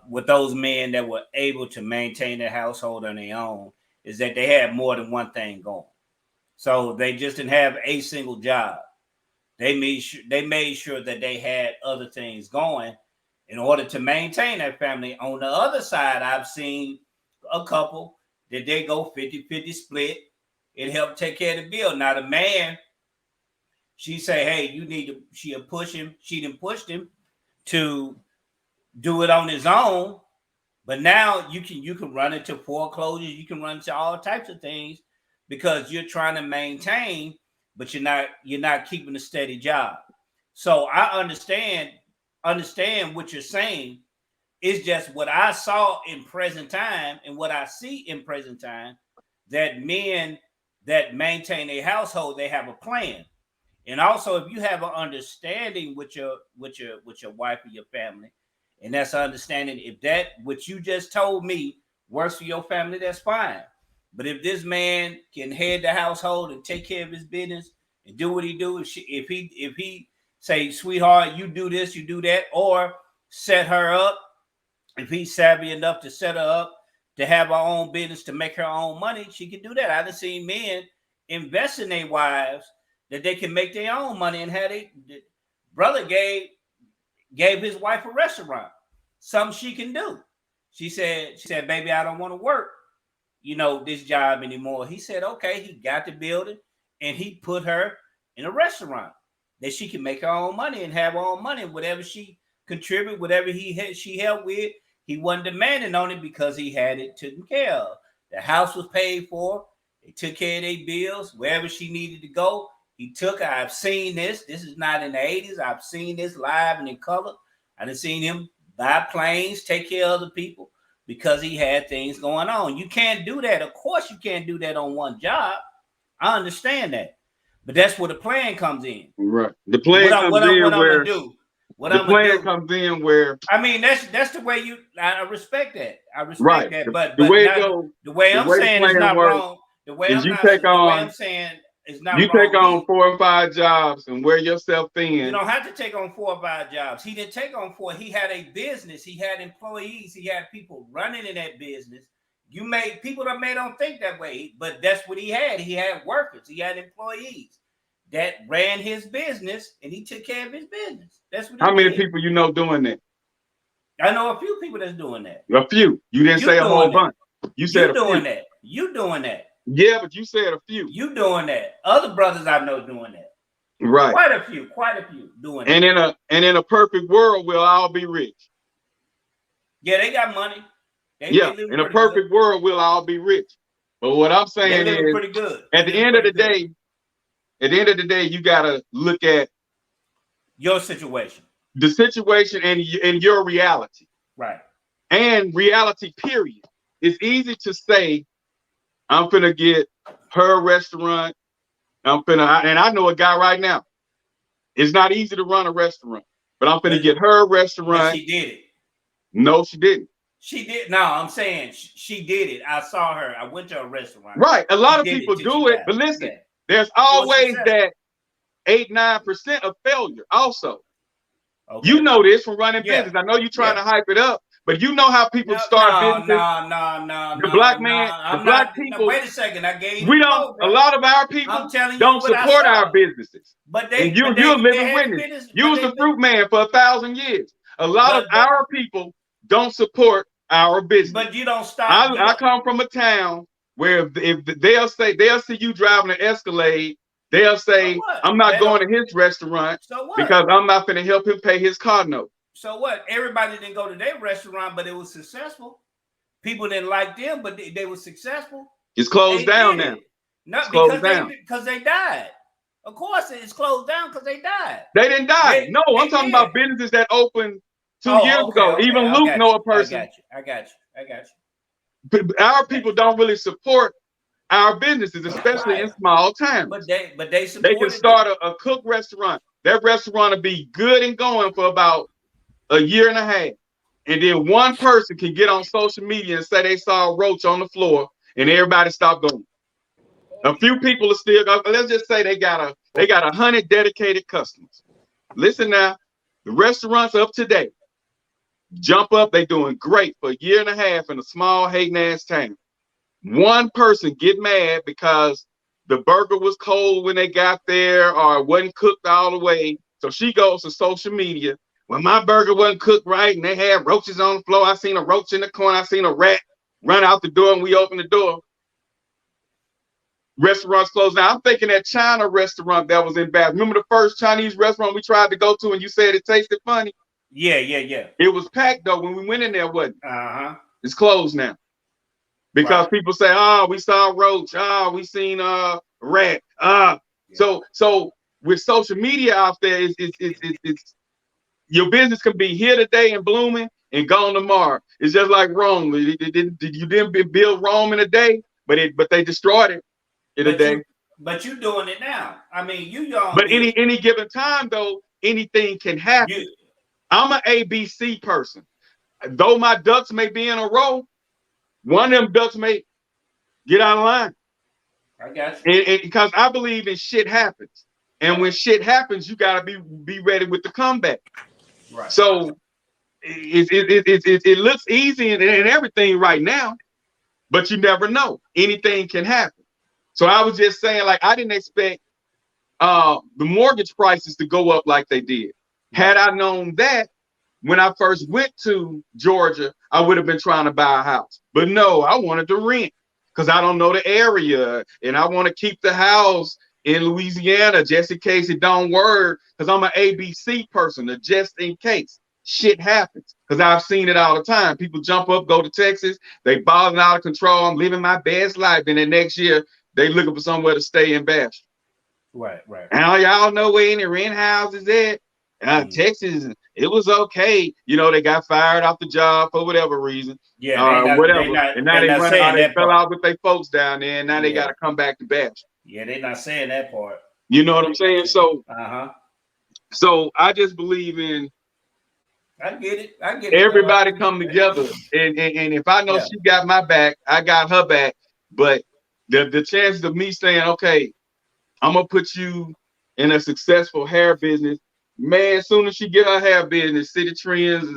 with those men that were able to maintain their household on their own is that they had more than one thing going. So they just didn't have a single job. They made sure that they had other things going in order to maintain their family. On the other side, I've seen a couple that they go 50-50 split. It helped take care of the bill. Now the man, she say, hey, you need to, she'll push him. She done pushed him to do it on his own, but now you can run into foreclosures, you can run into all types of things because you're trying to maintain, but you're not keeping a steady job. So I understand what you're saying. It's just what I saw in present time and what I see in present time, that men that maintain a household, they have a plan. And also, if you have an understanding with your wife or your family, and that's understanding, if that what you just told me works for your family, that's fine. But if this man can head the household and take care of his business and do what he do, if he say, sweetheart, you do this, you do that, or set her up, if he's savvy enough to set her up to have her own business, to make her own money, she can do that. I've seen men invest in their wives that they can make their own money and have the brother gave his wife a restaurant, something she can do. She said, baby, I don't want to work, this job anymore. He said, okay. He got the building and he put her in a restaurant that she can make her own money and have her own money. Whatever she contribute, whatever she helped with, he wasn't demanding on it because he had it taken care of. The house was paid for. They took care of their bills. Wherever she needed to go, he took her. I've seen this. This is not in the 80s. I've seen this live and in color. I've seen him buy planes, take care of other people because he had things going on. You can't do that. Of course, you can't do that on one job. I understand that. But that's where the plan comes in.
Right. The plan comes in where
I mean, that's the way I respect that. I respect that. But the way I'm saying is not wrong. The way I'm saying is not wrong.
You take on 4 or 5 jobs and wear yourself thin.
You don't have to take on 4 or 5 jobs. He didn't take on 4. He had a business. He had employees. He had people running in that business. People that may don't think that way, but that's what he had. He had workers. He had employees that ran his business, and he took care of his business. That's what.
How many people you know doing that?
I know a few people that's doing that.
A few. You didn't say a whole bunch. You said
doing that. You doing that.
Yeah, but you said a few.
You doing that. Other brothers I know doing that.
Right.
Quite a few doing
and
that.
In a perfect world, we'll all be rich.
Yeah, they got money.
In a perfect world, we'll all be rich. But what I'm saying is,
pretty good.
At the end of the day, you gotta look at
your situation,
the situation, and your reality,
right?
And reality, period. It's easy to say, I'm finna get her restaurant. And I know a guy right now. It's not easy to run a restaurant, but I'm finna get her restaurant.
But she did it.
No, she didn't.
She did. No, I'm saying she did it. I saw her. I went to a restaurant.
Right. A lot of people do it, but listen, there's always that 8-9% of failure also. Okay. You know this from running business. I know you're trying to hype it up, but you know how people start businesses. The black people.
Wait a second. I gave
you. A lot of our people don't support our businesses.
But
you're a living witness. You was the fruit man for 1,000 years. A lot of our people don't support our business.
But you don't stop.
I come from a town where if they'll see you driving an Escalade, they'll say, I'm not going to his restaurant because I'm not going to help him pay his car note.
So what? Everybody didn't go to their restaurant, but it was successful. People didn't like them, but they were successful.
It's closed down now.
No, because they died. Of course, it's closed down because they died.
They didn't die. I'm talking about businesses that opened 2 years ago. Even Luke know a person.
I got you.
Our people don't really support our businesses, especially in small towns.
But they
can start a cook restaurant. That restaurant will be good and going for about a year and a half. And then one person can get on social media and say they saw a roach on the floor and everybody stopped going. A few people are still, let's just say they got 100 dedicated customers. Listen now, the restaurants up today, jump up, they doing great for a year and a half in a small hating ass town. One person get mad because the burger was cold when they got there or it wasn't cooked all the way. So she goes to social media. Well, my burger wasn't cooked right and they had roaches on the floor. I seen a roach in the corner. I seen a rat run out the door and we opened the door. Restaurants closed down. I'm thinking that China restaurant that was in Bath. Remember the first Chinese restaurant we tried to go to and you said it tasted funny?
Yeah.
It was packed though when we went in there, wasn't it?
Uh-huh.
It's closed now. Because people say, oh, we saw a roach. Oh, we seen a rat. So with social media out there, it's your business can be here today and blooming and gone tomorrow. It's just like Rome. You didn't build Rome in a day, but they destroyed it in a day.
But you're doing it now. I mean, you young.
But any given time though, anything can happen. I'm an ABC person. Though my ducks may be in a row, one of them ducks may Get out of line.
I got you.
And because I believe in shit happens. And when shit happens, you gotta be ready with the comeback.
Right.
So it looks easy and everything right now, but you never know. Anything can happen. So I was just saying, like, I didn't expect the mortgage prices to go up like they did. Right. Had I known that when I first went to Georgia, I would have been trying to buy a house. But no, I wanted to rent because I don't know the area and I want to keep the house in Louisiana just in case it don't work, because I'm an ABC person, just in case shit happens, because I've seen it all the time. People jump up, go to Texas, they balling out of control. I'm living my best life, and then next year they looking for somewhere to stay in Bastrop.
Right.
Now y'all know where any rent houses at. Texas, it was okay. You know, they got fired off the job for whatever reason.
Yeah,
whatever. And now they fell out with their folks down there, and now they got to come back to Bastrop.
Yeah, they're not saying that part.
You know what I'm saying? So,
so
I just believe in.
I get it.
Everybody come together, and if I know she got my back, I got her back. But the chances of me saying, okay, I'm gonna put you in a successful hair business, man. As soon as she get her hair business, City Trends,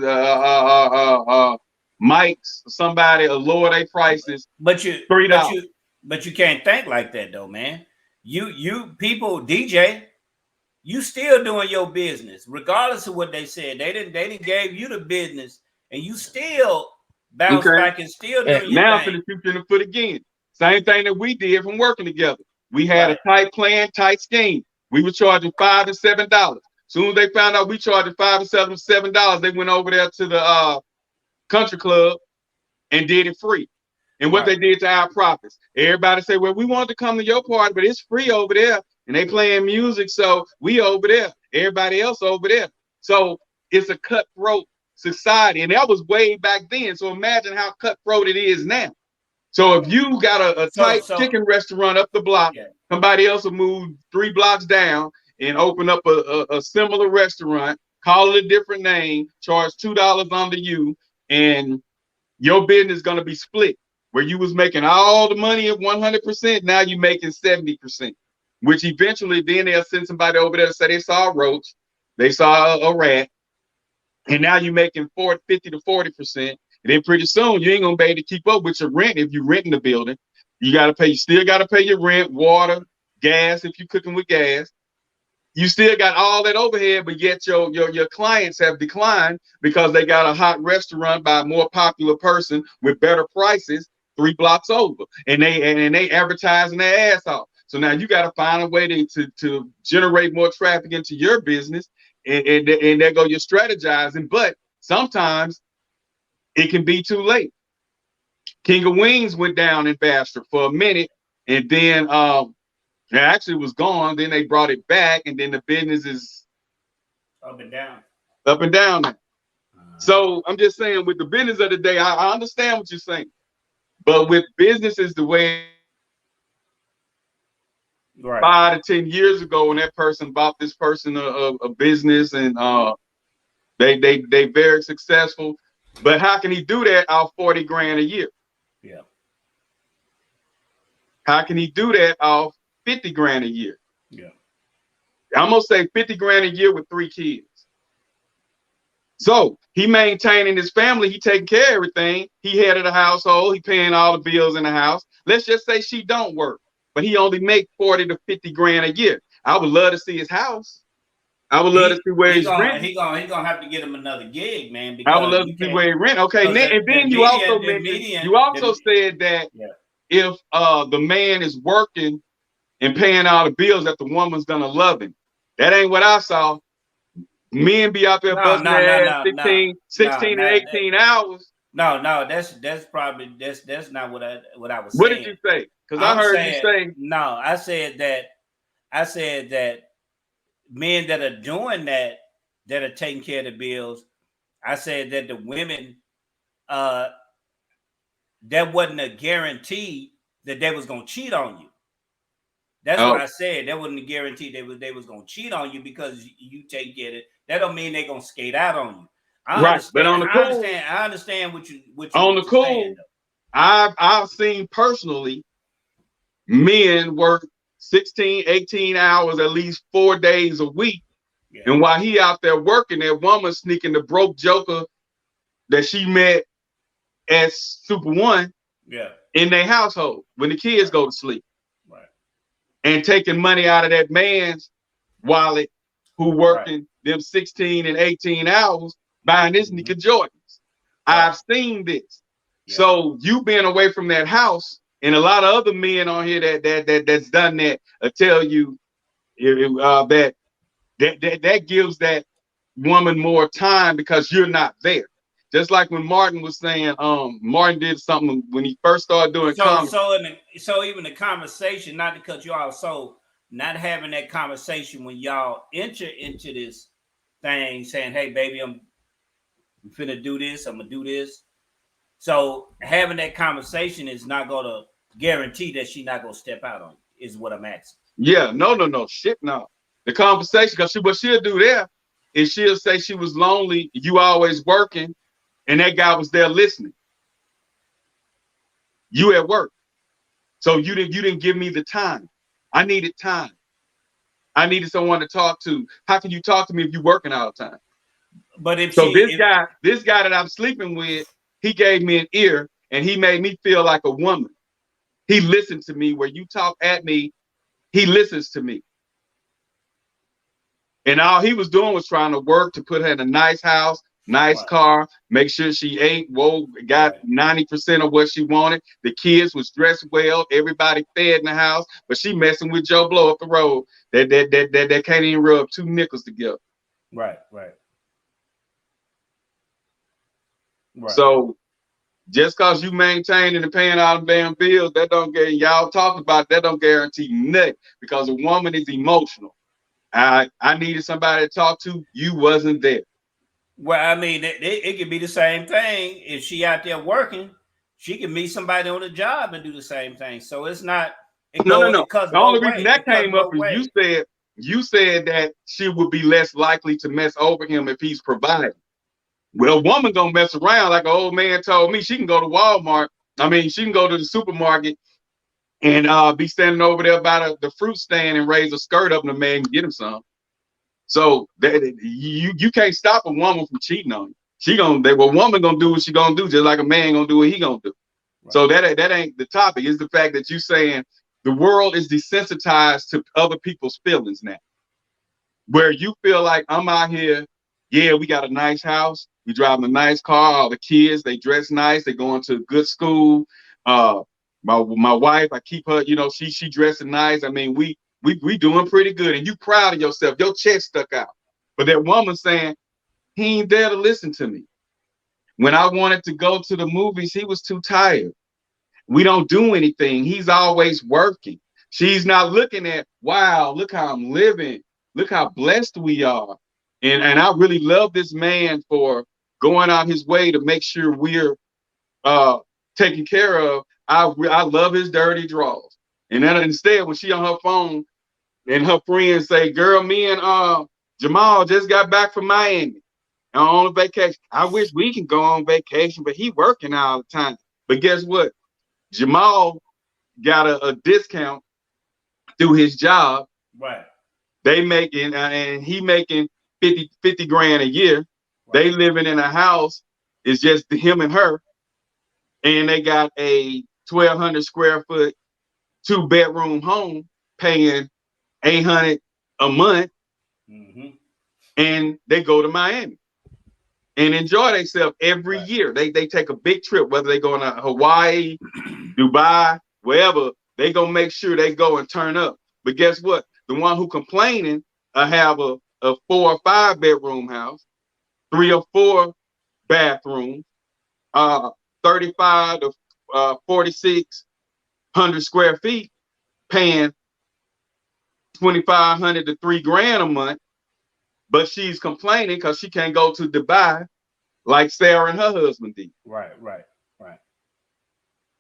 Mike's, somebody will lower their prices.
But you can't think like that though, man. You people, DJ, you still doing your business regardless of what they said. They didn't gave you the business, and you still bounce back and still doing your
now
thing.
For the future and foot again. Same thing that we did from working together. We had a tight plan, tight scheme. We were charging $5 and $7. Soon as they found out we charged $5 and $7, they went over there to the country club and did it free. And what they did to our profits. Everybody said, well, we wanted to come to your party, but it's free over there. And they playing music, so we over there. Everybody else over there. So it's a cutthroat society. And that was way back then. So imagine how cutthroat it is now. So if you got a tight chicken restaurant up the block, somebody else will move 3 blocks down and open up a similar restaurant, call it a different name, charge $2 under you, and your business is going to be split. Where you was making all the money at 100%, now you're making 70%, which eventually then they'll send somebody over there to say they saw a roach, they saw a rat, and now you're making 50 to 40%. And then pretty soon you ain't gonna be able to keep up with your rent if you're renting the building. You still gotta pay your rent, water, gas if you're cooking with gas. You still got all that overhead, but yet your clients have declined because they got a hot restaurant by a more popular person with better prices 3 blocks over, and they advertising their ass off. So now you got to find a way to generate more traffic into your business, and there go your strategizing. But sometimes it can be too late. King of Wings went down in Bastrop for a minute, and then it actually was gone. Then they brought it back, and then the business is
up and down
now. So I'm just saying, with the business of the day, I understand what you're saying. But with businesses the way 5 to 10 years ago, when that person bought this person a business, and they very successful. But how can he do that off 40 grand a year?
Yeah.
How can he do that off 50 grand a year?
Yeah.
I'm gonna say 50 grand a year with 3 kids. So he maintaining his family, he taking care of everything. He head of the household, he paying all the bills in the house. Let's just say she don't work, but he only make 40 to 50 grand a year. I would love to see his house. I would love to see where he's renting.
He's gonna have to get him another gig, man.
I would love to see where he rent. Okay, and then you also said that if the man is working and paying all the bills, that the woman's gonna love him. That ain't what I saw. Men be out there busting their ass 16 and 18 hours.
No, that's probably that's not what I was saying.
What did you say? Because I heard you say
no. I said that men that are doing that are taking care of the bills. I said that the women, that wasn't a guarantee that they was gonna cheat on you. That's what I said. That wasn't a guarantee they was gonna cheat on you because you take care of it. That don't mean they're gonna skate out on you. I understand what you on the cool.
Saying, I've seen personally men work 16, 18 hours at least 4 days a week. Yeah. And while he out there working, that woman sneaking the broke joker that she met at Super One in their household when the kids go to sleep. Right. And taking money out of that man's wallet who working them 16 and 18 hours buying this nigga Jordans. I've seen this. Yeah. So you being away from that house, and a lot of other men on here that's done that tell you that gives that woman more time because you're not there. Just like when Martin was saying, Martin did something when he first started doing comedy.
So even the conversation, not to cut you off, so not having that conversation when y'all enter into this thing, saying, "Hey, baby, I'm finna do this. I'm gonna do this." So having that conversation is not gonna guarantee that she's not gonna step out on you, is what I'm asking.
Yeah, no, shit, no. The conversation, because what she'll do there is she'll say she was lonely, you always working, and that guy was there listening. You at work. So you didn't give me the time. I needed time. I needed someone to talk to. How can you talk to me if you're working all the time?
But if
this guy that I'm sleeping with, he gave me an ear and he made me feel like a woman. He listened to me. Where you talk at me, he listens to me. And all he was doing was trying to work to put her in a nice house, nice car, make sure she ate, got 90% of what she wanted. The kids was dressed well, everybody fed in the house, but she messing with Joe Blow up the road that can't even rub two nickels together.
Right.
So just because you maintaining and paying all the damn bills, that don't get y'all talking about that don't guarantee nothing, because a woman is emotional. I needed somebody to talk to. You wasn't there.
Well, I mean, it could be the same thing. If she out there working, she can meet somebody on the job and do the same thing. So it's not.
No. The only reason that came up is you said that she would be less likely to mess over him if he's providing. Well, a woman gonna mess around, like an old man told me. She can go to Walmart. I mean, she can go to the supermarket and be standing over there by the fruit stand and raise a skirt up and the man can get him some. So you can't stop a woman from cheating on you. A woman gonna do what she gonna do, just like a man gonna do what he gonna do. Right. So that ain't the topic. It's the fact that you saying the world is desensitized to other people's feelings now. Where you feel like I'm out here, yeah, we got a nice house, we driving a nice car, all the kids, they dress nice, they going to a good school. My wife, I keep her, she dressing nice. I mean, we doing pretty good, and you proud of yourself. Your chest stuck out. But that woman saying, he ain't there to listen to me. When I wanted to go to the movies, he was too tired. We don't do anything. He's always working. She's not looking at, wow, look how I'm living. Look how blessed we are. And I really love this man for going out his way to make sure we're taken care of. I love his dirty drawers. And then instead, when she on her phone and her friends say, girl, me and Jamal just got back from Miami on a vacation. I wish we can go on vacation, but he working all the time. But guess what? Jamal got a discount through his job.
Right.
They making, and he making 50 grand a year. Right. They living in a house. It's just him and her. And they got a 1,200 square foot, 2-bedroom home paying $800 a month. Mm-hmm. And they go to Miami and enjoy themselves every year. They take a big trip, whether they go to Hawaii, Dubai, wherever, they gonna make sure they go and turn up. But guess what? The one who complaining have a 4 or 5 bedroom house, 3 or 4 bathrooms, 35 to 4,600 square feet, paying $2,500 to $3,000 a month. But she's complaining because she can't go to Dubai like Sarah and her husband did.
Right.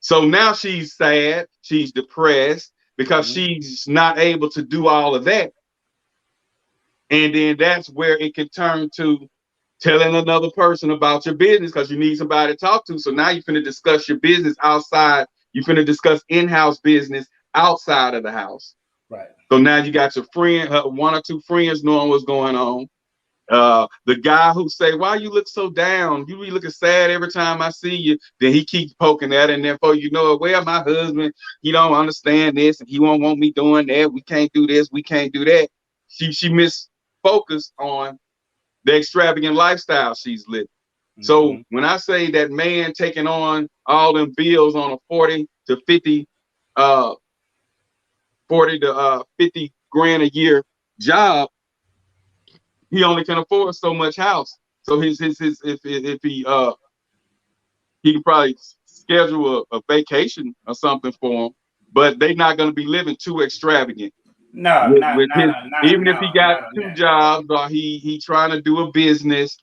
So now she's sad, she's depressed because she's not able to do all of that. And then that's where it can turn to telling another person about your business because you need somebody to talk to. So now you're finna discuss your business outside. You're finna discuss in-house business outside of the house.
Right.
So now you got your friend, one or two friends knowing what's going on. The guy who say, "Why you look so down? You be looking sad every time I see you." Then he keeps poking at it, and then before you know it, well, my husband, he don't understand this, and he won't want me doing that. We can't do this, we can't do that. She misfocused on the extravagant lifestyle she's living.
Mm-hmm.
So when I say that man taking on all them bills on a 40 to 50 grand a year job, he only can afford so much house. So if he can probably schedule a vacation or something for him, but they're not going to be living too extravagant.
No,
Even if he got two jobs or he trying to do a business,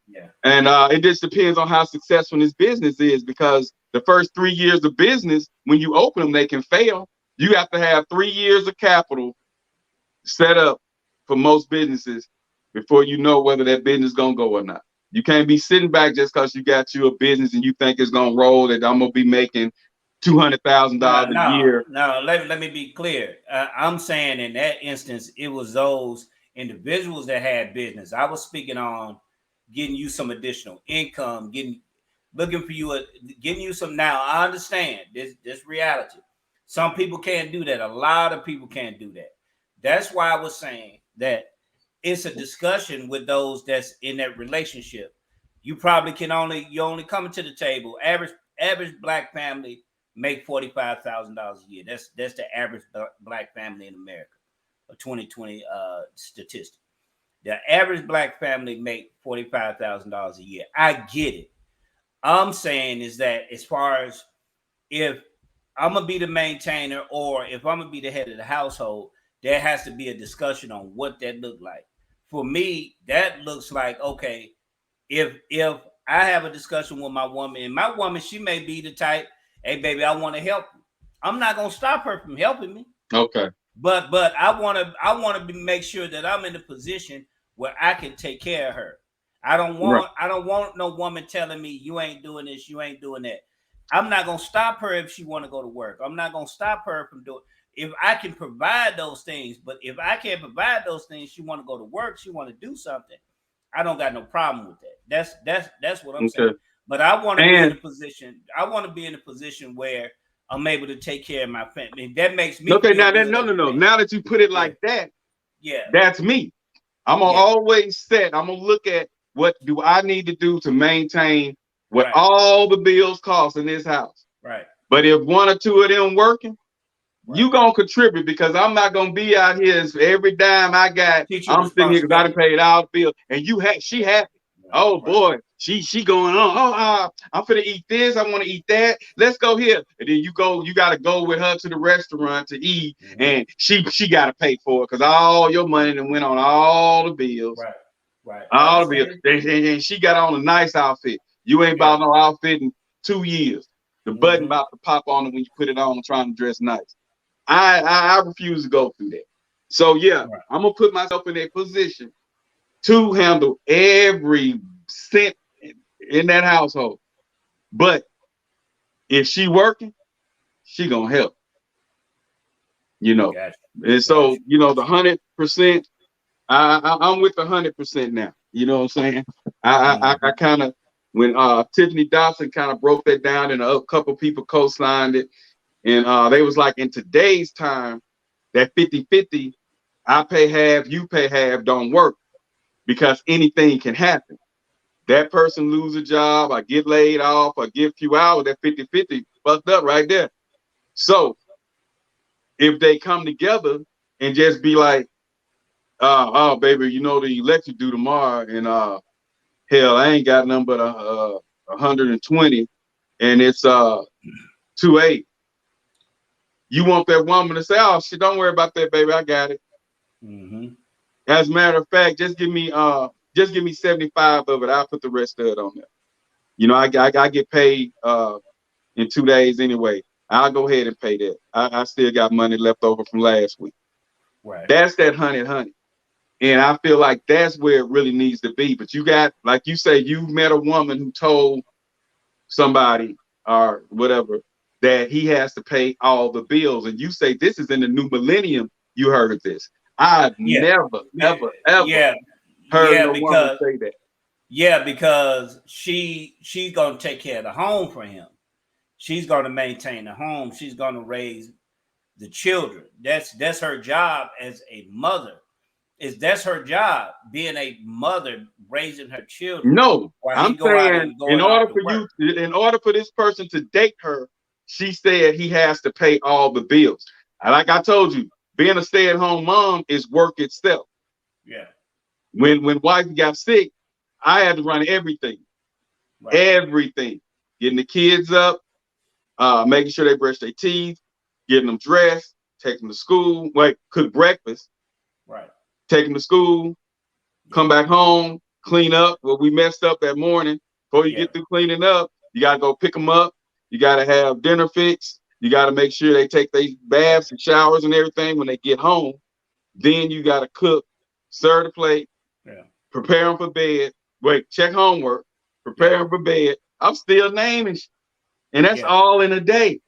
and it just depends on how successful his business is, because the first 3 years of business, when you open them, they can fail. You have to have 3 years of capital set up for most businesses before you know whether that business gonna go or not. You can't be sitting back just because you got you a business and you think it's gonna roll, that I'm gonna be making $200,000 a year.
No, let me be clear. I'm saying in that instance, it was those individuals that had business. I was speaking on getting you some additional income, looking for you, getting you some. Now I understand this reality. Some people can't do that. A lot of people can't do that. That's why I was saying that it's a discussion with those that's in that relationship. You probably you only coming to the table. Average black family make $45,000 a year. That's the average black family in America, a 2020 statistic. The average black family make $45,000 a year. I get it. I'm saying is that as far as if I'm gonna be the maintainer or if I'm gonna be the head of the household, there has to be a discussion on what that look like. For me, that looks like, okay, if I have a discussion with my woman, and my woman, she may be the type, hey baby, I want to help you. I'm not gonna stop her from helping me.
Okay.
But I wanna make sure that I'm in a position where I can take care of her. I don't want no woman telling me you ain't doing this, you ain't doing that. I'm not gonna stop her if she want to go to work. I'm not gonna stop her from doing. If I can provide those things, but if I can't provide those things, she want to go to work, she want to do something, I don't got no problem with that. That's what I'm saying. But I want to be in a position. I want to be in a position where I'm able to take care of my family. That makes me
okay. Now that no. Now that you put it like that, that's me. I'm gonna always set. I'm gonna look at what do I need to do to maintain what all the bills cost in this house.
Right.
But if one or two of them working, you gonna contribute, because I'm not gonna be out here every dime I got. I'm sitting here because I done paid all the bills, and she happy. Oh boy, she going on. Oh, I'm finna eat this. I want to eat that. Let's go here. And then you got to go with her to the restaurant to eat, and she got to pay for it because all your money then went on all the bills.
Right.
All the bills. And she got on a nice outfit. You ain't bought no outfit in 2 years. The button about to pop on it when you put it on and trying to dress nice. I refuse to go through that. So I'm gonna put myself in a position to handle every cent in that household. But if she working, she gonna help. And so the 100%. I'm with the 100% now. You know what I'm saying? I kind of, when Tiffany Dawson kind of broke that down and a couple people co-signed it. And they was like, in today's time, that 50-50, I pay half, you pay half, don't work, because anything can happen. That person lose a job, I get laid off, or get a few hours, that 50-50 fucked up right there. So if they come together and just be like, oh baby, the election due tomorrow, and hell, I ain't got nothing but 120, and it's 2/8. You want that woman to say, oh shit, don't worry about that, baby, I got it. As a matter of fact, just give me 75 of it. I'll put the rest of it on there. I get paid in 2 days anyway. I'll go ahead and pay that. I still got money left over from last week.
Right.
That's that 100. And I feel like that's where it really needs to be. But you got, like you say, you met a woman who told somebody or whatever, that he has to pay all the bills. And you say this is in the new millennium. You heard of this? I've never, ever heard no woman say that.
Yeah, because she's gonna take care of the home for him. She's gonna maintain the home. She's gonna raise the children. That's her job as a mother. That's her job, being a mother, raising her children.
No, I'm saying in order for this person to date her, she said he has to pay all the bills. Like I told you, being a stay-at-home mom is work itself.
Yeah.
When wife got sick, I had to run everything. Right. Everything. Getting the kids up, making sure they brush their teeth, getting them dressed, taking them to school, cook breakfast.
Right.
Take them to school, come back home, clean up what we messed up that morning. Before you get through cleaning up, you got to go pick them up. You got to have dinner fixed. You got to make sure they take their baths and showers and everything when they get home. Then you got to cook, serve the plate, prepare them for bed, check homework, prepare them for bed. I'm still naming, and that's all in a day.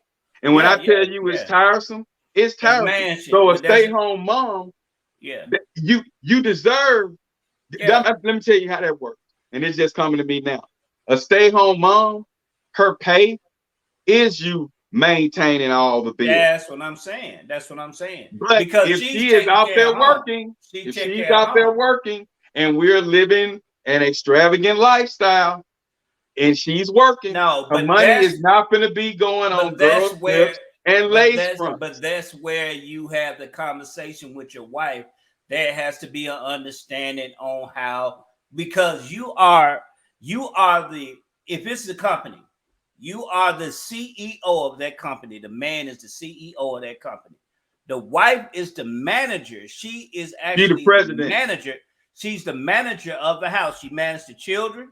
And when I tell you it's tiresome, it's tiresome. So a stay-home mom, you deserve. Let me tell you how that works. And it's just coming to me now. A stay-home mom, her pay is you maintaining all the bills.
That's what I'm saying.
But because if she is out there working, and we're living an extravagant lifestyle, and she's working, her money is not going to be going on girls' trips and lace fronts.
But that's where you have the conversation with your wife. There has to be an understanding on how, because you are the, if it's a company, you are the CEO of that company. The man is the CEO of that company. The wife is the manager. She is actually
the president.
Manager. She's the manager of the house. She managed the children.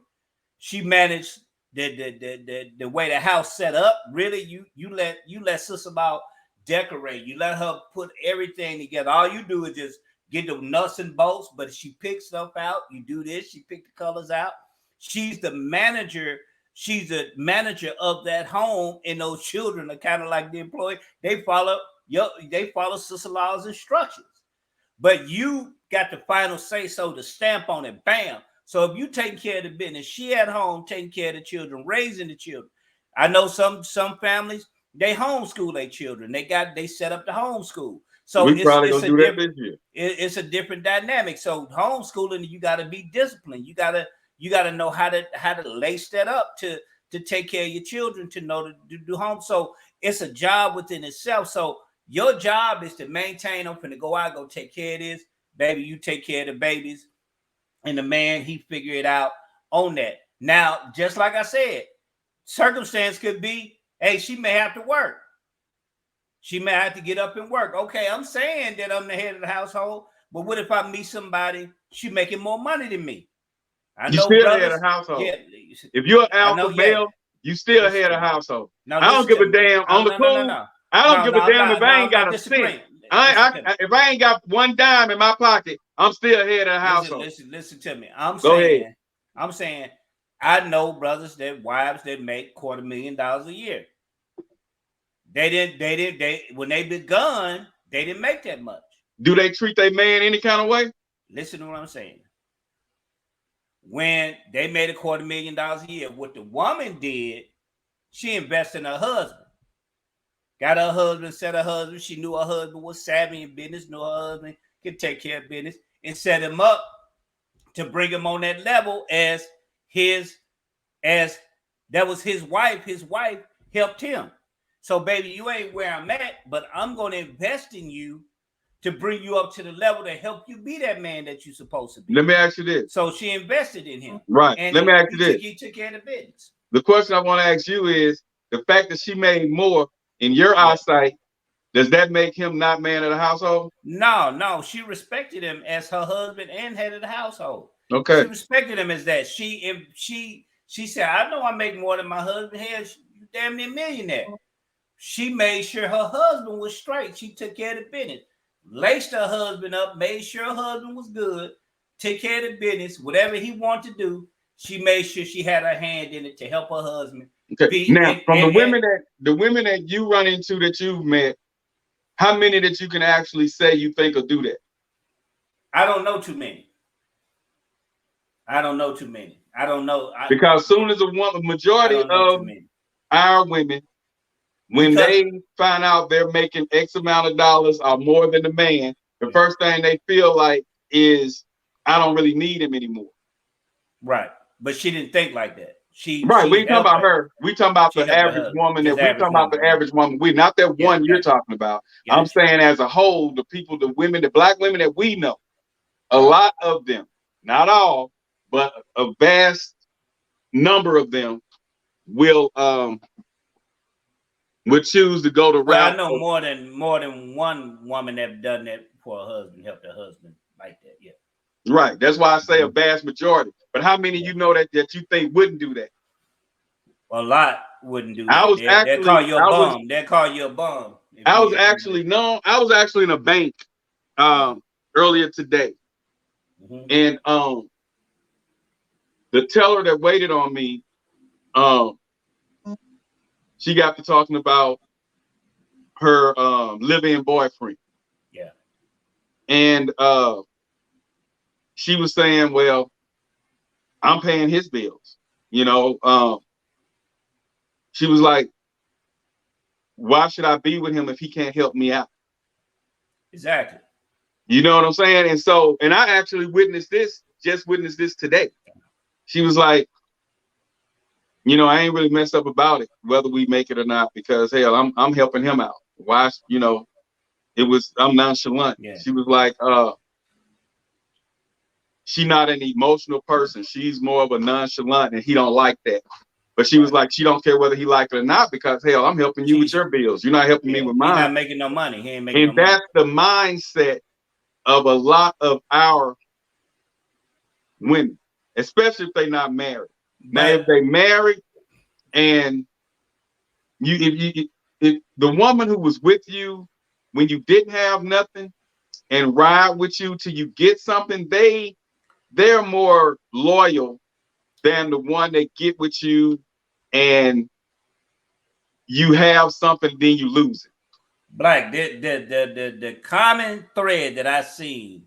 She managed the way the house set up. Really, you let Sister Law decorate. You let her put everything together. All you do is just get the nuts and bolts, but she picks stuff out. You do this, she pick the colors out. She's the manager. She's the manager of that home, and those children are kind of like the employee. They follow Sister Law's instructions. But you got the final say so to stamp on it. Bam. So if you take care of the business, she at home taking care of the children, raising the children. I know some families, they homeschool their children. They set up the homeschool. So
we probably gonna do that this year.
It's a different dynamic. So homeschooling, you got to be disciplined. You gotta know how to lace that up to take care of your children, to know to do home. So it's a job within itself. So your job is to maintain them, to go out, go take care of this. Baby, you take care of the babies. And the man, he figure it out on that. Now, just like I said, circumstance could be, hey, she may have to work. She may have to get up and work. Okay, I'm saying that I'm the head of the household, but what if I meet somebody, she making more money than me?
I know you still head of household. Yeah. If you're an alpha male, you still head of household. I don't give a damn on the cool. I don't give a damn if I ain't got a cent. If I ain't got one dime in my pocket, I'm still head of the household.
Listen to me. I'm saying, I know brothers wives that make $250,000 a year. They when they begun, they didn't make that much.
Do they treat their man any kind of way?
Listen to what I'm saying. When they made $250,000 a year, what the woman did, she invested in her husband. Got her husband, set her husband. She knew her husband was savvy in business, knew her husband could take care of business, and set him up to bring him on that level as that was his wife. His wife helped him. So, baby, you ain't where I'm at, but I'm going to invest in you to bring you up to the level to help you be that man that you're supposed to be.
Let me ask you this.
So she invested in him.
Right. And let me ask you this.
He took care of the business.
The question I want to ask you is, the fact that she made more in your eyesight, does that make him not man of the household?
No. She respected him as her husband and head of the household.
Okay.
She respected him as that. She said, I know I make more than my husband has. You damn near millionaire. She made sure her husband was straight. She took care of the business. Laced her husband up, made sure her husband was good, take care of the business, whatever he wanted to do, She made sure she had her hand in it to help her husband.
Okay. Now, from the women that you run into that you've met, how many that you can actually say you think will do that?
I don't know too many. I don't know.
Because soon as majority of our women, when they find out they're making X amount of dollars or more than the man, the first thing they feel like is, I don't really need him anymore.
Right. But she didn't think like that. We
ain't talking about her. We talking about the average woman. We talking about the average woman. We not that one you're talking about. I'm saying as a whole, the women, the black women that we know, a lot of them, not all, but a vast number of them will choose to go to route.
I know more than one woman that done that for her husband, helped her husband like that. Yeah.
Right. That's why I say a vast majority. But how many you know that you think wouldn't do that?
A lot wouldn't do that. They'll call you a bum. They'll call you a bum.
I was actually in a bank earlier today. And the teller that waited on me, she got to talking about her live-in boyfriend.
Yeah.
And she was saying, well, I'm paying his bills. You know, she was like, why should I be with him if he can't help me out?
Exactly.
You know what I'm saying? And so, and I actually witnessed this today. She was like, you know, I ain't really messed up about it, whether we make it or not, because hell, I'm helping him out. Why, you know, I'm nonchalant. Yeah. She was like, she's not an emotional person. She's more of a nonchalant, and he don't like that. But she was like, she don't care whether he liked it or not, because hell, I'm helping you with your bills. You're not helping me with mine.
He's not making no money. He ain't making no
money. And that's the mindset of a lot of our women, especially if they're not married. Now, if they married and if the woman who was with you when you didn't have nothing and ride with you till you get something, they're more loyal than the one that get with you and you have something, then you lose it.
Black, the common thread that I see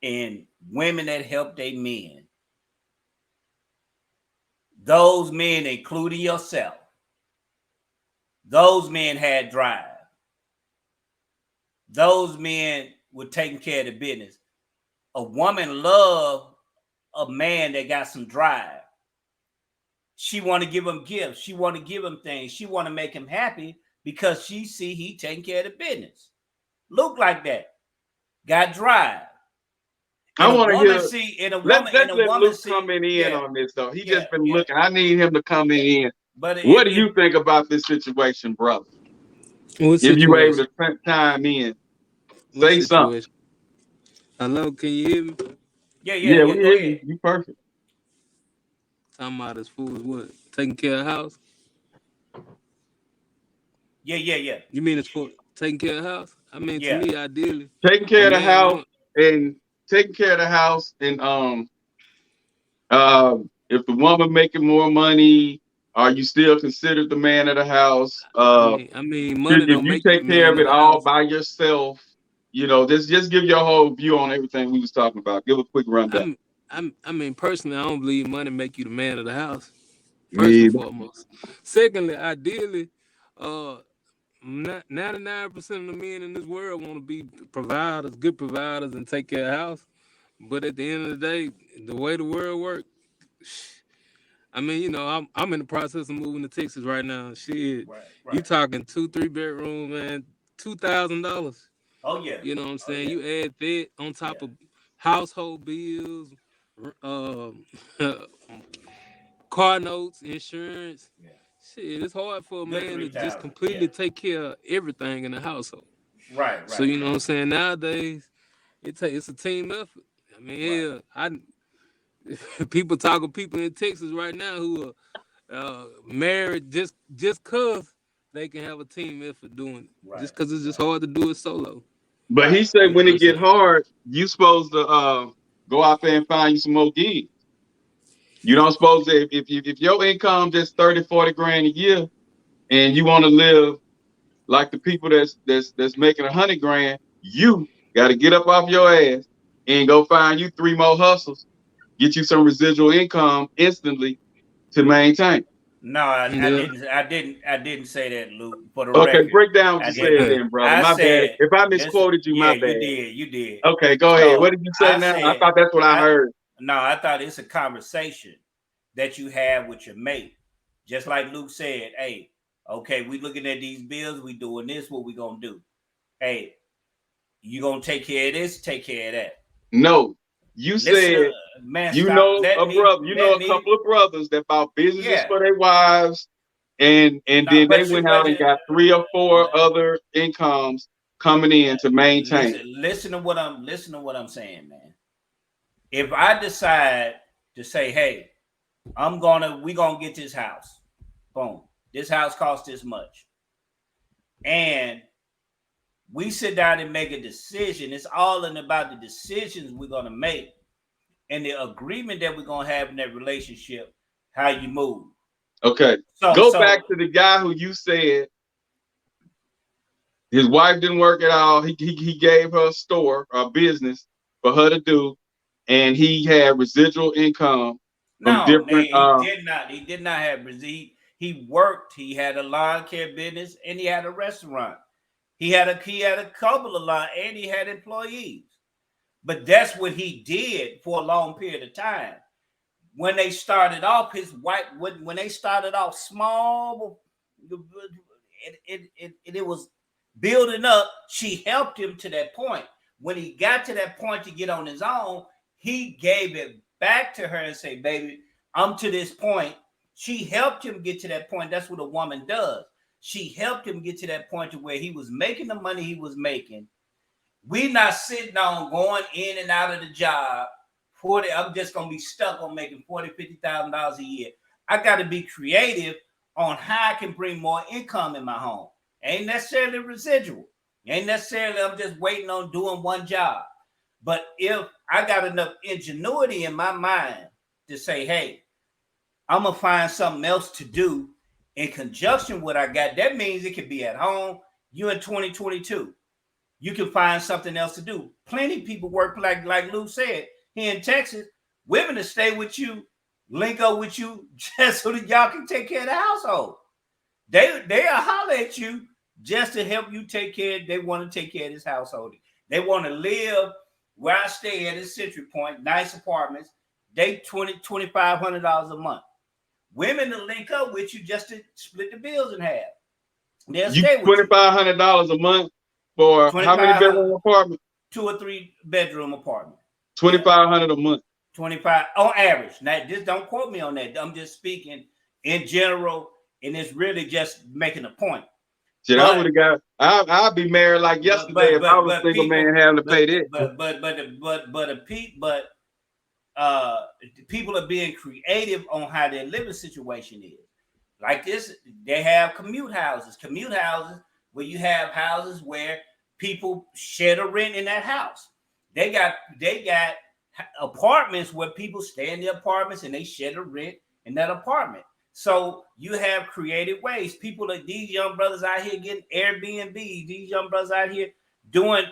in women that help their men, those men, including yourself, those men had drive. Those men were taking care of the business. A woman love a man that got some drive. She want to give him gifts. She want to give him things. She want to make him happy because she see he taking care of the business. Look like that. Got drive.
I want to hear. Let's let Luke come in on this though. He just been looking. I need him to come in. But what do you think about this situation, brother? If you were able to spend time in, say something.
Hello, can you hear me?
Yeah, we hear you. You perfect.
Talking about as fools what? Taking care of the house?
Yeah.
You mean it's for taking care of the house? I mean, to me, ideally.
Taking care of the house and taking care of the house and if the woman making more money, are you still considered the man of the house?
I mean, money
if you take care of it all by yourself, you know, just give your whole view on everything we was talking about. Give a quick rundown.
I mean, personally, I don't believe money make you the man of the house. First and foremost. Secondly, ideally, 99% of the men in this world want to be providers, good providers, and take care of the house. But at the end of the day, the way the world works, I mean, you know, I'm in the process of moving to Texas right now. Shit, right. You talking 2-3 bedroom, man, $2,000.
Oh yeah.
You know what I'm saying? You add that on top of household bills, car notes, insurance. Yeah. Shit, it's hard for a man to just completely take care of everything in the household.
Right.
So you know what I'm saying? Nowadays, it's a team effort. I mean, people in Texas right now who are married just cause they can have a team effort doing it. Right. Just cause it's just hard to do it solo.
But he said when it get hard, you supposed to go out there and find you some more gigs. You don't supposed to, if your income just 30, 40 grand a year and you want to live like the people that's making 100 grand, you got to get up off your ass and go find you 3 more hustles, get you some residual income instantly to maintain.
No, I
Yeah.
didn't. I didn't say that, Luke. For the
Okay,
record,
break down what
I
you
didn't.
said then, brother.
I
My bad.
said,
If I
listen,
misquoted you,
yeah,
my bad.
you did.
Okay, go ahead. What did you say
I
now? I
said,
thought that's what I heard.
No, I thought it's a conversation that you have with your mate. Just like Luke said, hey, okay, we looking at these bills, we doing this, what we gonna do? Hey, you gonna take care of this, take care of that.
No, you said
Man,
you
stop.
know a brother, you know a couple of brothers that bought businesses
Yeah.
for their wives, and
No,
then
but
they went out and got 3 or 4 other incomes coming in to maintain.
Listen to what I'm saying, man. If I decide to say, hey, we gonna get this house. Boom. This house costs this much. And we sit down and make a decision. It's all about the decisions we're gonna make and the agreement that we're gonna have in that relationship, how you move.
Okay. Go back to the guy who you said his wife didn't work at all. He gave her a store, a business for her to do, and he had residual income from different.
He did not have residual. He worked. He had a lawn care business and he had a restaurant. He had a couple of lawn and he had employees. But that's what he did for a long period of time. When they started off, his wife, when they started off small, it was building up. She helped him to that point. When he got to that point to get on his own, he gave it back to her and say, baby, I'm to this point. She helped him get to that point. That's what a woman does. She helped him get to that point to where he was making the money he was making. We're not sitting on going in and out of the job. I'm just going to be stuck on making $40,000, $50,000 a year. I got to be creative on how I can bring more income in my home. Ain't necessarily residual. Ain't necessarily I'm just waiting on doing one job. But if I got enough ingenuity in my mind to say, hey, I'm going to find something else to do in conjunction with what I got, that means it could be at home. You in 2022. You can find something else to do. Plenty of people work like Lou said, here in Texas, women to stay with you, link up with you just so that y'all can take care of the household. They'll holler at you just to help you take care. They want to take care of this household. They want to live where I stay at in Century Point, nice apartments. They $2,500 a month. Women to link up with you just to split the bills in half. They'll stay with you.
$2,500 a month for how many bedroom apartment?
2 or 3 bedroom apartment.
$2,500 a month. 25
on average. Now, just don't quote me on that. I'm just speaking in general, and it's really just making a point.
Shit, I would have got. I'd be married like yesterday if I was a single man having to pay this.
People are being creative on how their living situation is. Like this, they have commute houses where you have houses where people share the rent in that house. They got apartments where people stay in the apartments and they share the rent in that apartment. So you have creative ways. People like these young brothers out here getting Airbnb. These young brothers out here doing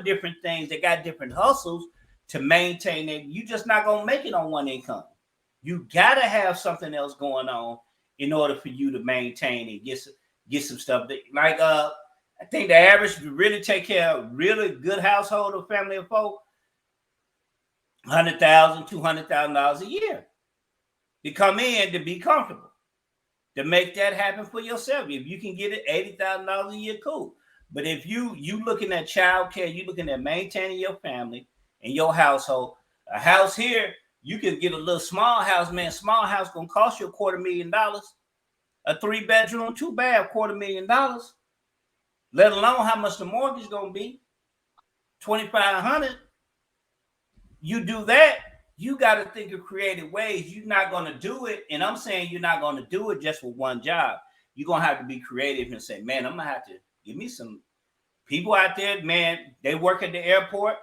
different things. They got different hustles to maintain it. You just not gonna make it on one income. You gotta have something else going on in order for you to maintain and get some stuff. Like I think the average to really take care of really good household or family of folk, $100,000, $200,000 a year to come in to be comfortable, to make that happen for yourself. If you can get it $80,000 a year, cool. But if you looking at child care, you looking at maintaining your family and your household, a house here, you can get a little small house, man. Small house gonna cost you $250,000. A 3-bedroom, 2-bath, $250,000. Let alone how much the mortgage gonna be, $2,500. You do that, you got to think of creative ways. You're not going to do it. And I'm saying you're not going to do it just for one job. You're going to have to be creative and say, man, I'm going to have to give me some people out there, man. They work at the airport.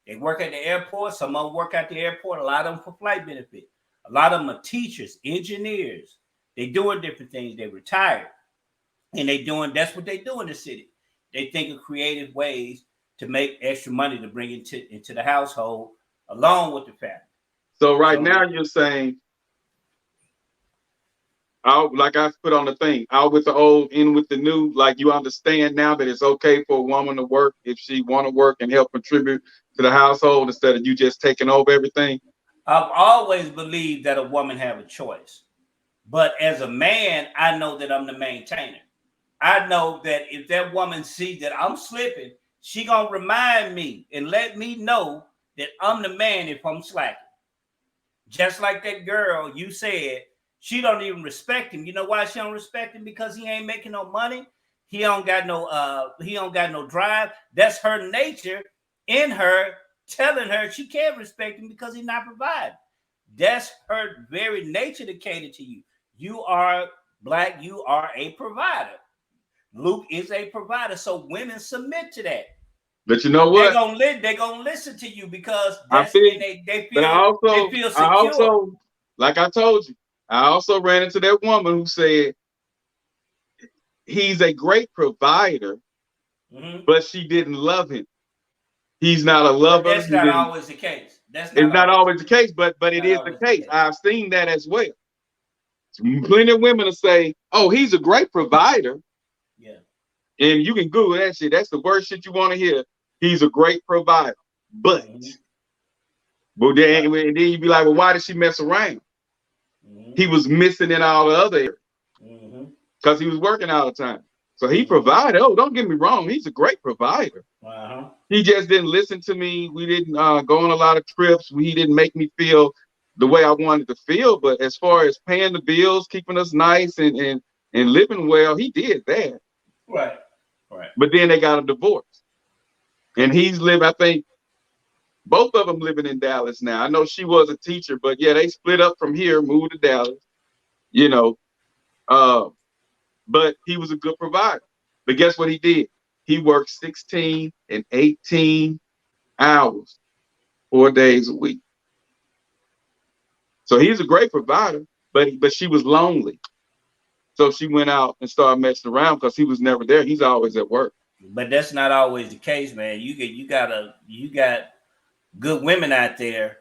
Some of them work at the airport. A lot of them for flight benefit. A lot of them are teachers, engineers. They doing different things. They retired, and that's what they do in the city. They think of creative ways to make extra money to bring into the household along with the family.
So right now you're saying, out like I put on the thing, out with the old, in with the new. Like you understand now that it's okay for a woman to work if she want to work and help contribute to the household instead of you just taking over everything.
I've always believed that a woman have a choice, but as a man, I know that I'm the maintainer. I know that if that woman see that I'm slipping, she gonna remind me and let me know that I'm the man if I'm slacking. Just like that girl you said, she don't even respect him. You know why she don't respect him? Because he ain't making no money. He don't got no drive. That's her nature in her telling her she can't respect him because he's not providing. That's her very nature to cater to you. You are black, you are a provider. Luke is a provider, so women submit to that.
But you know what?
They're gonna listen to you because
they feel secure. I also, like I told you, I also ran into that woman who said he's a great provider, but she didn't love him. He's not a lover.
But that's not always the case.
It's not always the case, but it is the case. I've seen that as well. Plenty of women will say, "Oh, he's a great provider."
Yeah.
And you can Google that shit. That's the worst shit you want to hear. He's a great provider, but then you be like, "Well, why did she mess around?" He was missing in all the other areas because he was working all the time. So he provided. Oh, don't get me wrong. He's a great provider. He just didn't listen to me. We didn't go on a lot of trips. He didn't make me feel the way I wanted to feel. But as far as paying the bills, keeping us nice and living well, he did that.
Right.
But then they got a divorce. And he's living, I think, both of them living in Dallas now. I know she was a teacher, but yeah, they split up from here, moved to Dallas, you know. But he was a good provider. But guess what he did? He worked 16 and 18 hours, 4 days a week. So he's a great provider, but she was lonely. So she went out and started messing around because he was never there. He's always at work.
But that's not always the case, man. You got good women out there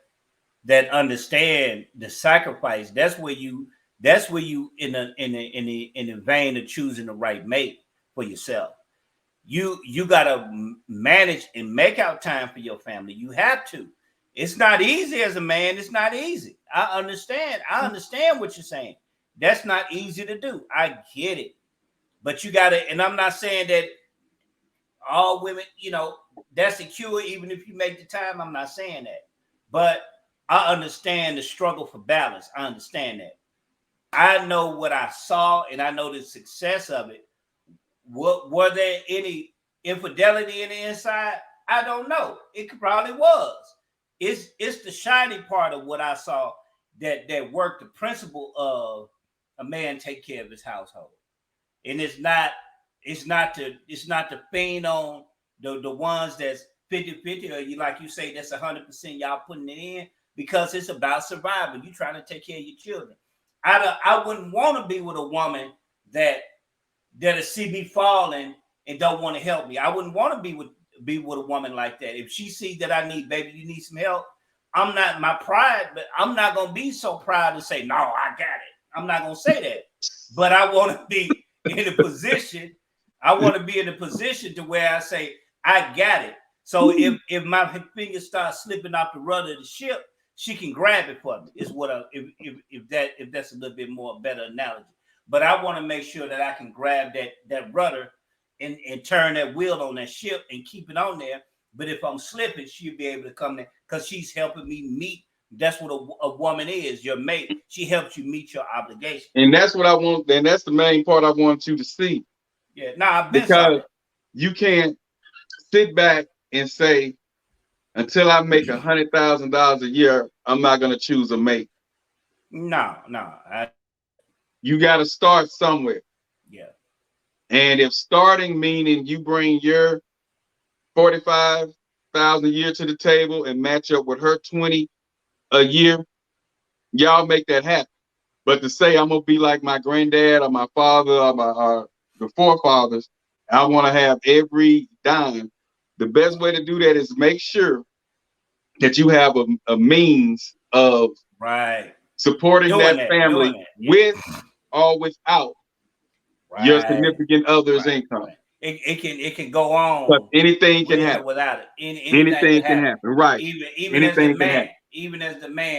that understand the sacrifice. That's where you in the vein of choosing the right mate for yourself. You gotta manage and make out time for your family. You have to. It's not easy as a man. It's not easy. I understand what you're saying. That's not easy to do. I get it. But you gotta, and I'm not saying that all women, that's secure even if you make the time. I'm not saying that. But I understand the struggle for balance. I understand that. I know what I saw and I know the success of it. Were there any infidelity in the inside? I don't know. It probably was. It's the shiny part of what I saw that worked the principle of a man take care of his household. And it's not to feign on the ones that's 50-50 or like you say that's 100% y'all putting it in, because it's about survival. You trying to take care of your children. I wouldn't want to be with a woman that'll see me falling and don't want to help me. I wouldn't want to be with a woman like that. If she sees that I need, baby, you need some help. I'm not my pride, but I'm not gonna be so proud to say, no, I got it. I'm not gonna say that. But I want to be in a position. I want to be in a position to where I say, I got it. So if my fingers start slipping off the rudder of the ship, she can grab it for me. Is what if that's a little bit more better analogy. But I want to make sure that I can grab that rudder and turn that wheel on that ship and keep it on there. But if I'm slipping, she'll be able to come there because she's helping me meet. That's what a woman is, your mate. She helps you meet your obligation.
And that's what I want. And that's the main part I want you to see.
Yeah, I've been
because you can't sit back and say, until I make $100,000 a year, I'm not going to choose a mate.
No.
You got to start somewhere.
Yeah.
And if starting meaning you bring your 45,000 a year to the table and match up with her 20 a year, y'all make that happen. But to say I'm gonna be like my granddad or my father or the forefathers, I want to have every dime. The best way to do that is make sure that you have a means of
Right.
supporting
Doing
that
that.
family
Doing that. Yeah.
with or without your
Right.
significant other's
Right.
income.
Right. It can go
But
on
anything can
with or
happen.
without it. Anything
Anything
could
can
happen.
happen. Right.
Even as the
Anything can
man,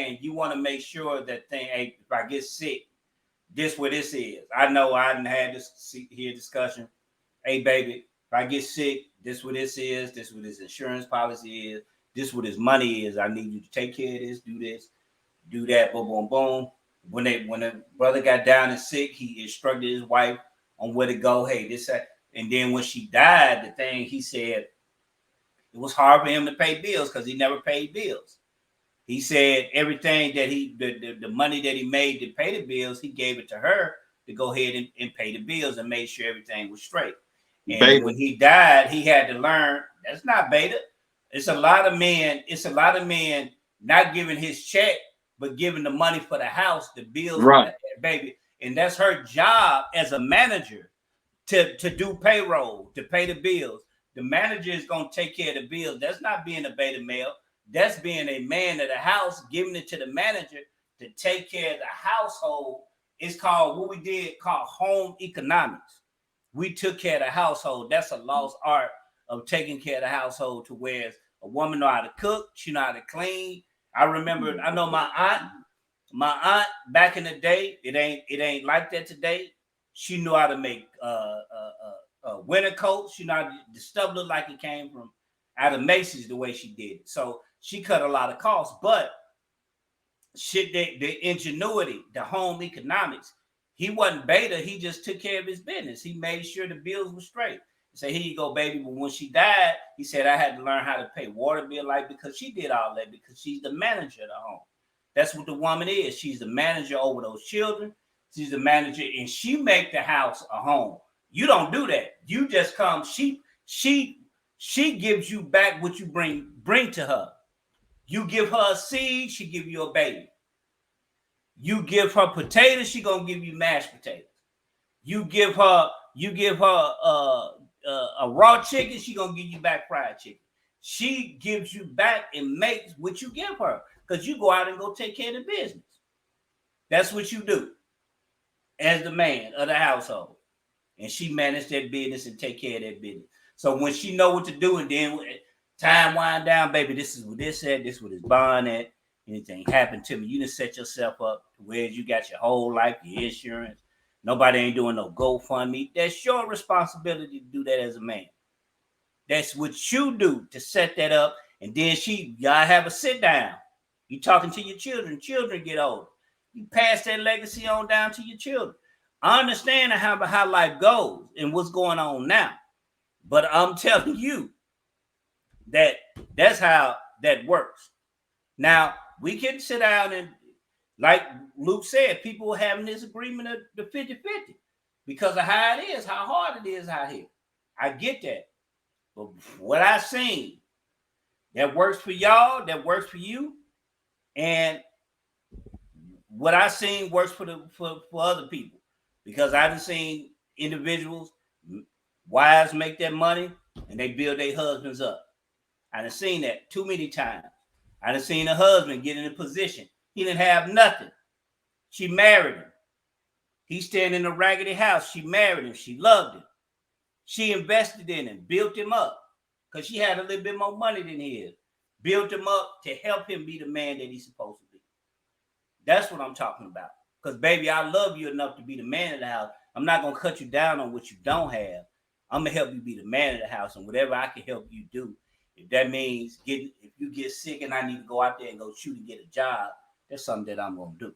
happen.
you want to make sure that thing. Hey, if I get sick, this what this is. I know I didn't have this here discussion. Hey, baby, if I get sick, this what this is. This what his insurance policy is. This what his money is. I need you to take care of this, do that. Boom, boom, boom. When the brother got down and sick, he instructed his wife on where to go. Hey, this, that. And then when she died, the thing he said it was hard for him to pay bills because he never paid bills. He said everything that the money that he made to pay the bills, he gave it to her to go ahead and pay the bills and make sure everything was straight. And
Beta.
when he died, he had to learn that's not beta. It's a lot of men not giving his check, but giving the money for the house, the bills,
Right.
for the baby. And that's her job as a manager to do payroll, to pay the bills. The manager is going to take care of the bills. That's not being a beta male. That's being a man of the house, giving it to the manager to take care of the household. It's called what we did called home economics. We took care of the household. That's a lost art of taking care of the household to where a woman know how to cook, she know how to clean. I remember, I know my aunt back in the day, it ain't like that today. She knew how to make winter coats. She knew how to, the stuff looked like it came from out of Macy's the way she did it. So she cut a lot of costs, but the ingenuity, the home economics, he wasn't beta. He just took care of his business. He made sure the bills were straight. He said, here you go, baby. But when she died, he said, I had to learn how to pay water bill, like, because she did all that because she's the manager of the home. That's what the woman is. She's the manager over those children. She's the manager, and she make the house a home. You don't do that. You just come. She gives you back what you bring to her. You give her a seed, she give you a baby. You give her potatoes, she gonna give you mashed potatoes. You give her a raw chicken, she gonna give you back fried chicken. She gives you back and makes what you give her because you go out and go take care of the business. That's what you do as the man of the household, and she managed that business and take care of that business. So when she know what to do, and then time wind down, baby, this is what this said, this is what it's bond at. Anything happened to me, you just set yourself up to where you got your whole life, your insurance. Nobody ain't doing no GoFundMe. That's your responsibility to do that as a man. That's what you do to set that up. And then y'all have a sit down. You talking to your children. Children get older. You pass that legacy on down to your children. I understand how life goes and what's going on now. But I'm telling you that that's how that works. Now, we can sit down and, like Luke said, people are having this agreement of the 50-50 because of how it is, how hard it is out here. I get that. But what I seen that works for y'all, that works for you, and what I seen works for other people. Because I done seen individuals, wives make that money and they build their husbands up. I done seen that too many times. I done seen a husband get in a position. He didn't have nothing. She married him. He staying in a raggedy house. She married him. She loved him. She invested in him, built him up because she had a little bit more money than his. Built him up to help him be the man that he's supposed to be. That's what I'm talking about. Because, baby, I love you enough to be the man of the house. I'm not going to cut you down on what you don't have. I'm going to help you be the man of the house. And whatever I can help you do, if that means if you get sick and I need to go out there and go shoot and get a job, that's something that I'm going to do.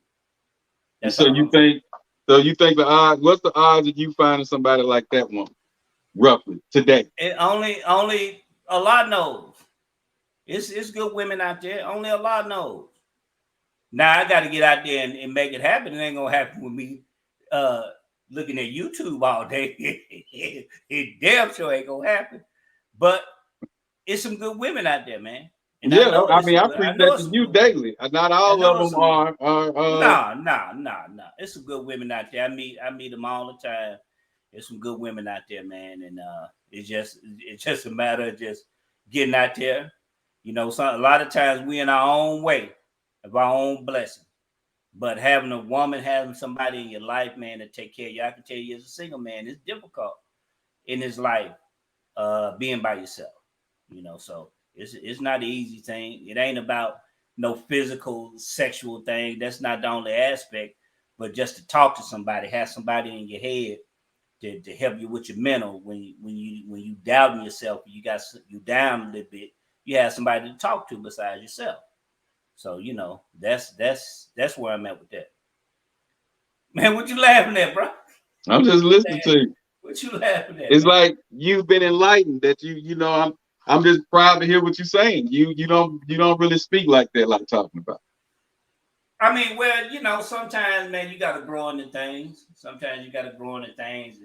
That's
so you think the odds, what's the odds of you finding somebody like that woman, roughly, today?
It only a lot knows. It's good women out there. Only a lot knows. Now I got to get out there and make it happen. It ain't gonna happen with me looking at YouTube all day. It damn sure ain't gonna happen. But it's some good women out there, man. And
Yeah,
I know
I
it's
mean, I
I
preach
know
that
it's
to
some
you
good women.
daily. Not
I
all
know
of
it's
them
some
are.
nah. It's some good women out there. I meet them all the time. There's some good women out there, man, and it's just a matter of just getting out there. You know, a lot of times we in our own way of our own blessing. But having a woman, having somebody in your life, man, to take care of you, I can tell you as a single man, it's difficult in his life, being by yourself. You know, so it's not an easy thing. It ain't about no physical, sexual thing. That's not the only aspect, but just to talk to somebody, have somebody in your head to help you with your mental when you doubting yourself, you down a little bit, you have somebody to talk to besides yourself. So you know that's where I'm at with that. Man, what you laughing at, bro?
I'm just listening to you.
What you laughing at,
It's
man?
like you've been enlightened. That you know. I'm just proud to hear what you're saying. You don't really speak like that, like talking about.
I mean, well, you know, sometimes, man, you got to grow into things. Sometimes you got to grow into things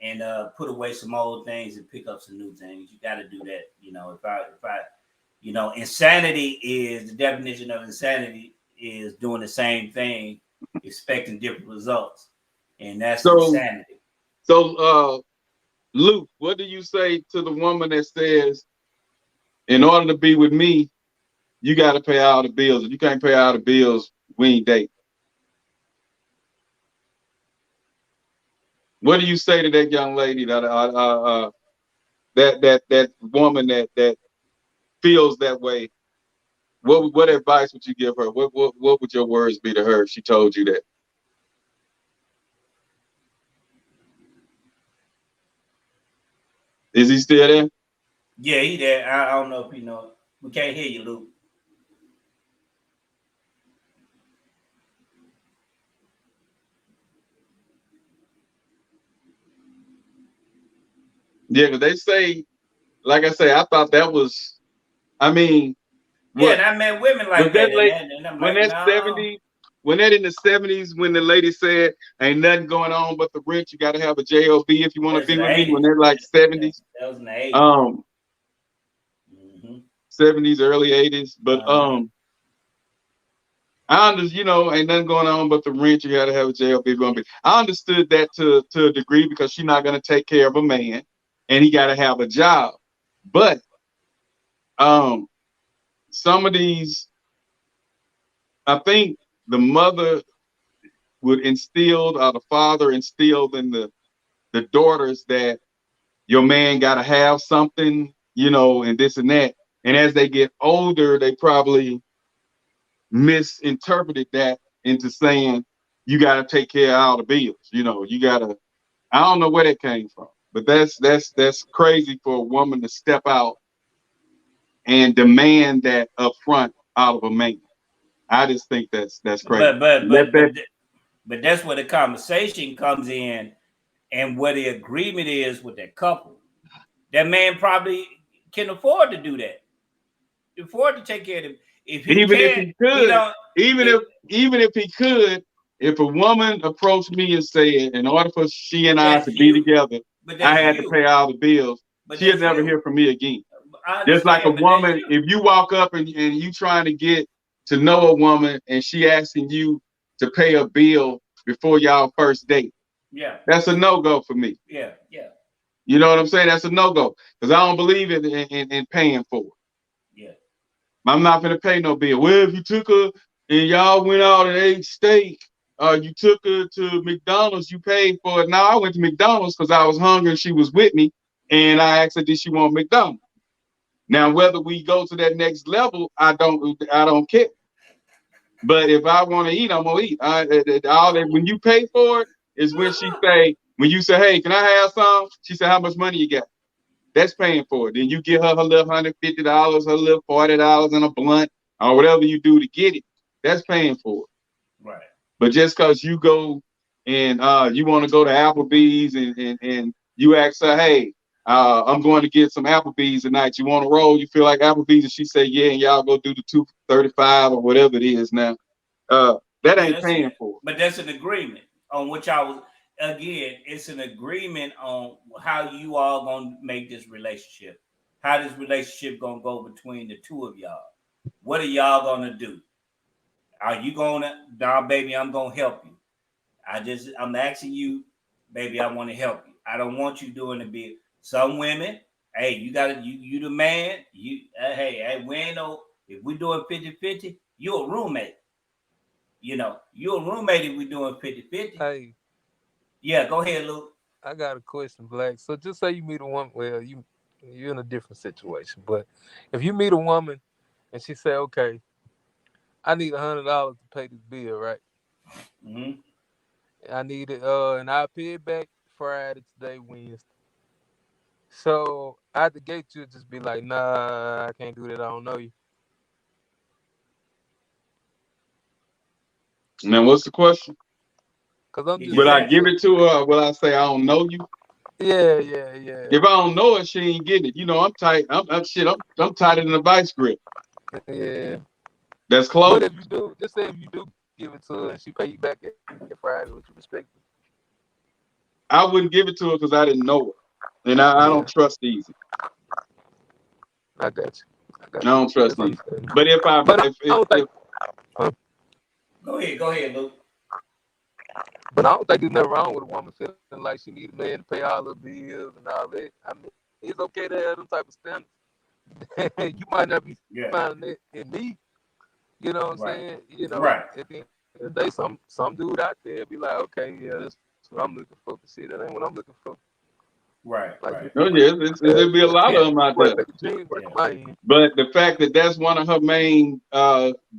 and put away some old things and pick up some new things. You got to do that. You know, if I, you know, insanity is the definition of insanity is doing the same thing, expecting different results, and that's
So
insanity.
Luke, what do you say to the woman that says, in order to be with me, you got to pay all the bills. If you can't pay all the bills, we ain't dating. What do you say to that young lady, that woman that feels that way? What advice would you give her? What would your words be to her if she told you that? Is he still there?
Yeah, he there. I don't know if he know. We can't hear you, Luke.
Yeah, because they say, like I say, I thought that was. I mean,
Yeah,
what
and I met women
was
like
that
that,
late?
and I'm
When
like,
that
no.
70s, when that in the 70s, when the lady said, "Ain't nothing going on but the rent. You got to have a job if you want to
That's
be
in the
with me." When
'80s.
they're like 70s,
That was in the '80s.
um,
Mm-hmm.
70s, early 80s, but
Uh-huh.
I understand, you know, ain't nothing going on but the rent. You got to have a job if you want to be. I understood that to a degree because she's not going to take care of a man, and he got to have a job. But um, some of these, I think the mother would instill, or the father instilled in the daughters that your man got to have something, you know, and this and that. And as they get older, they probably misinterpreted that into saying you got to take care of all the bills. You know, you got to. I don't know where that came from, but that's crazy for a woman to step out and demand that up front out of a man. I just think that's crazy.
But but
Let
but
that.
but but that's where the conversation comes in, and where the agreement is with that couple. That man probably can afford to do that. Afford to take care of him. If he
Even if
can't,
he
he
could,
don't.
even
It,
if even if he could, if a woman approached me and said, in order for she and
but
I
that's
to be
you.
together,
But
I
that's
had to
you.
pay all the bills,
But
she'll
that's
never
you.
hear from me again.
I
Just like a
understand. But that's
woman,
you.
if you walk up and you trying to get to know a woman and she asking you to pay a bill before y'all first date,
Yeah.
that's a no-go for me.
Yeah. Yeah.
You know what I'm saying? That's a no-go. Because I don't believe in paying for it.
Yeah.
I'm not gonna pay no bill. Well, if you took her and y'all went out and ate steak, you took her to McDonald's, you paid for it. Now I went to McDonald's because I was hungry and she was with me, and I asked her, did she want McDonald's? Now whether we go to that next level, I don't care. But if I want to eat, I'm gonna eat. All that when you pay for it is when you say, hey, can I have some? She said, how much money you got? That's paying for it. Then you give her her little $150, her little $40 and a blunt, or whatever you do to get it. That's paying for it.
Right.
But just because you go and you want to go to Applebee's and you ask her, hey, I'm going to get some Applebee's tonight. You want to roll? You feel like Applebee's? And she say, yeah, and y'all go do the 235 or whatever it is now. That
Yeah,
ain't
that's
paying
it.
for
But that's an agreement on which I was. Again, it's an agreement on how you all gonna make this relationship how this relationship gonna go between the two of y'all. What are y'all gonna do? Are you gonna, nah, baby, I'm gonna help you. I'm asking you, baby, I want to help you. I don't want you doing the big. Some women, hey, you the man. Hey, we ain't no, if we doing 50-50, you a roommate. You know, you a roommate if we doing 50-50.
Hey,
Yeah, go ahead, Luke.
I got a question, Black. So just say you meet a woman. Well, you're in a different situation, but if you meet a woman and she say, "Okay, I need $100 to pay this bill, right?
Mm-hmm.
I need it, and I'll pay it back Friday, today, Wednesday." So out the gate, you'll just be like, "Nah, I can't do that. I don't know you."
Now, what's the question?
Cause I'm just
Will I
saying,
give it to her or will I say I don't know you?
yeah.
If I don't know her, she ain't getting it. You know, I'm tight. I'm tighter than a vice grip.
Yeah.
That's close.
But if you do, just say if you do give it to her and she pay you back at Friday, would you respect it?
I wouldn't give it to her because I didn't know her. And I don't trust easy.
I got you.
I don't trust
That's
easy. But if I
don't think,
Go ahead, Luke.
but I don't think there's nothing wrong with a woman feeling like she needs a man to pay all her bills and all that. I mean, it's okay to have them type of standards. You might not be finding it in me. You know what I'm saying? You know, at the end of the day, some dude out there be like, okay, yeah, that's what I'm looking for. See, that ain't what I'm looking for.
Right.
Oh yeah, there'll be a lot of them out there. But the fact that that's one of her main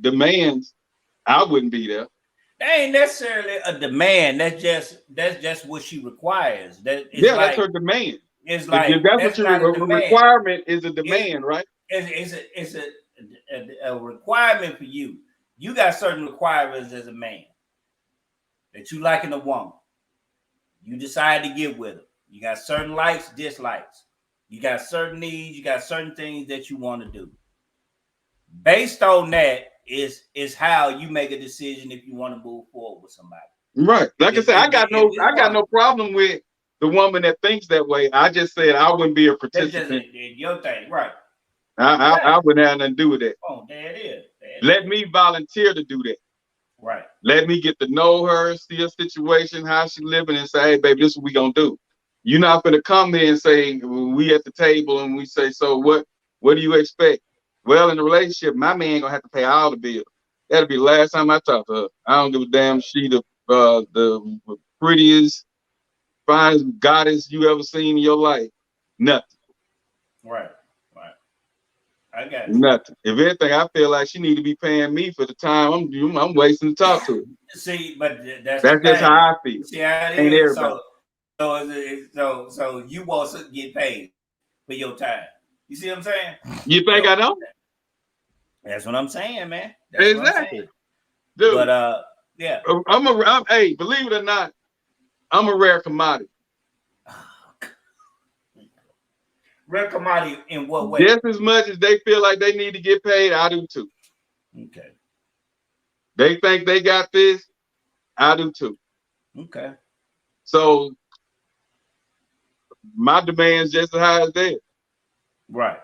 demands, I wouldn't be there.
That ain't necessarily a demand. That's just what she requires.
That's her demand.
It's like
if that's what your requirement is, a demand, right?
It's a requirement for you. You got certain requirements as a man that you like in a woman. You decide to get with her. You got certain likes, dislikes. You got certain needs. You got certain things that you want to do. Based on that is how you make a decision if you want to move forward with somebody.
Right. Like I said, I got no problem with the woman that thinks that way. I just said I wouldn't be a participant.
That's just your thing, right?
I wouldn't have nothing to do with that.
Oh, there it is.
Let me volunteer to do that.
Right.
Let me get to know her, see her situation, how she living, and say, hey, baby, this is what we gonna do. You're not gonna come there and say, we at the table and we say, so what do you expect? Well, in the relationship, my man gonna have to pay all the bills. That'll be the last time I talk to her. I don't give a damn she the prettiest, finest goddess you ever seen in your life. Nothing.
Right. I got you.
Nothing. If anything, I feel like she need to be paying me for the time I'm wasting to talk to her.
See, but that's
just how I feel.
See how it is. So you want to get paid for your time. You see what I'm saying?
You think I don't?
That's what I'm saying, man. That's
exactly.
Saying.
Dude,
but yeah.
Hey, believe it or not, I'm a rare commodity.
Rare commodity in what way?
Just as much as they feel like they need to get paid, I do too.
Okay.
They think they got this, I do too.
Okay.
So my demand's just as high as theirs.
Right.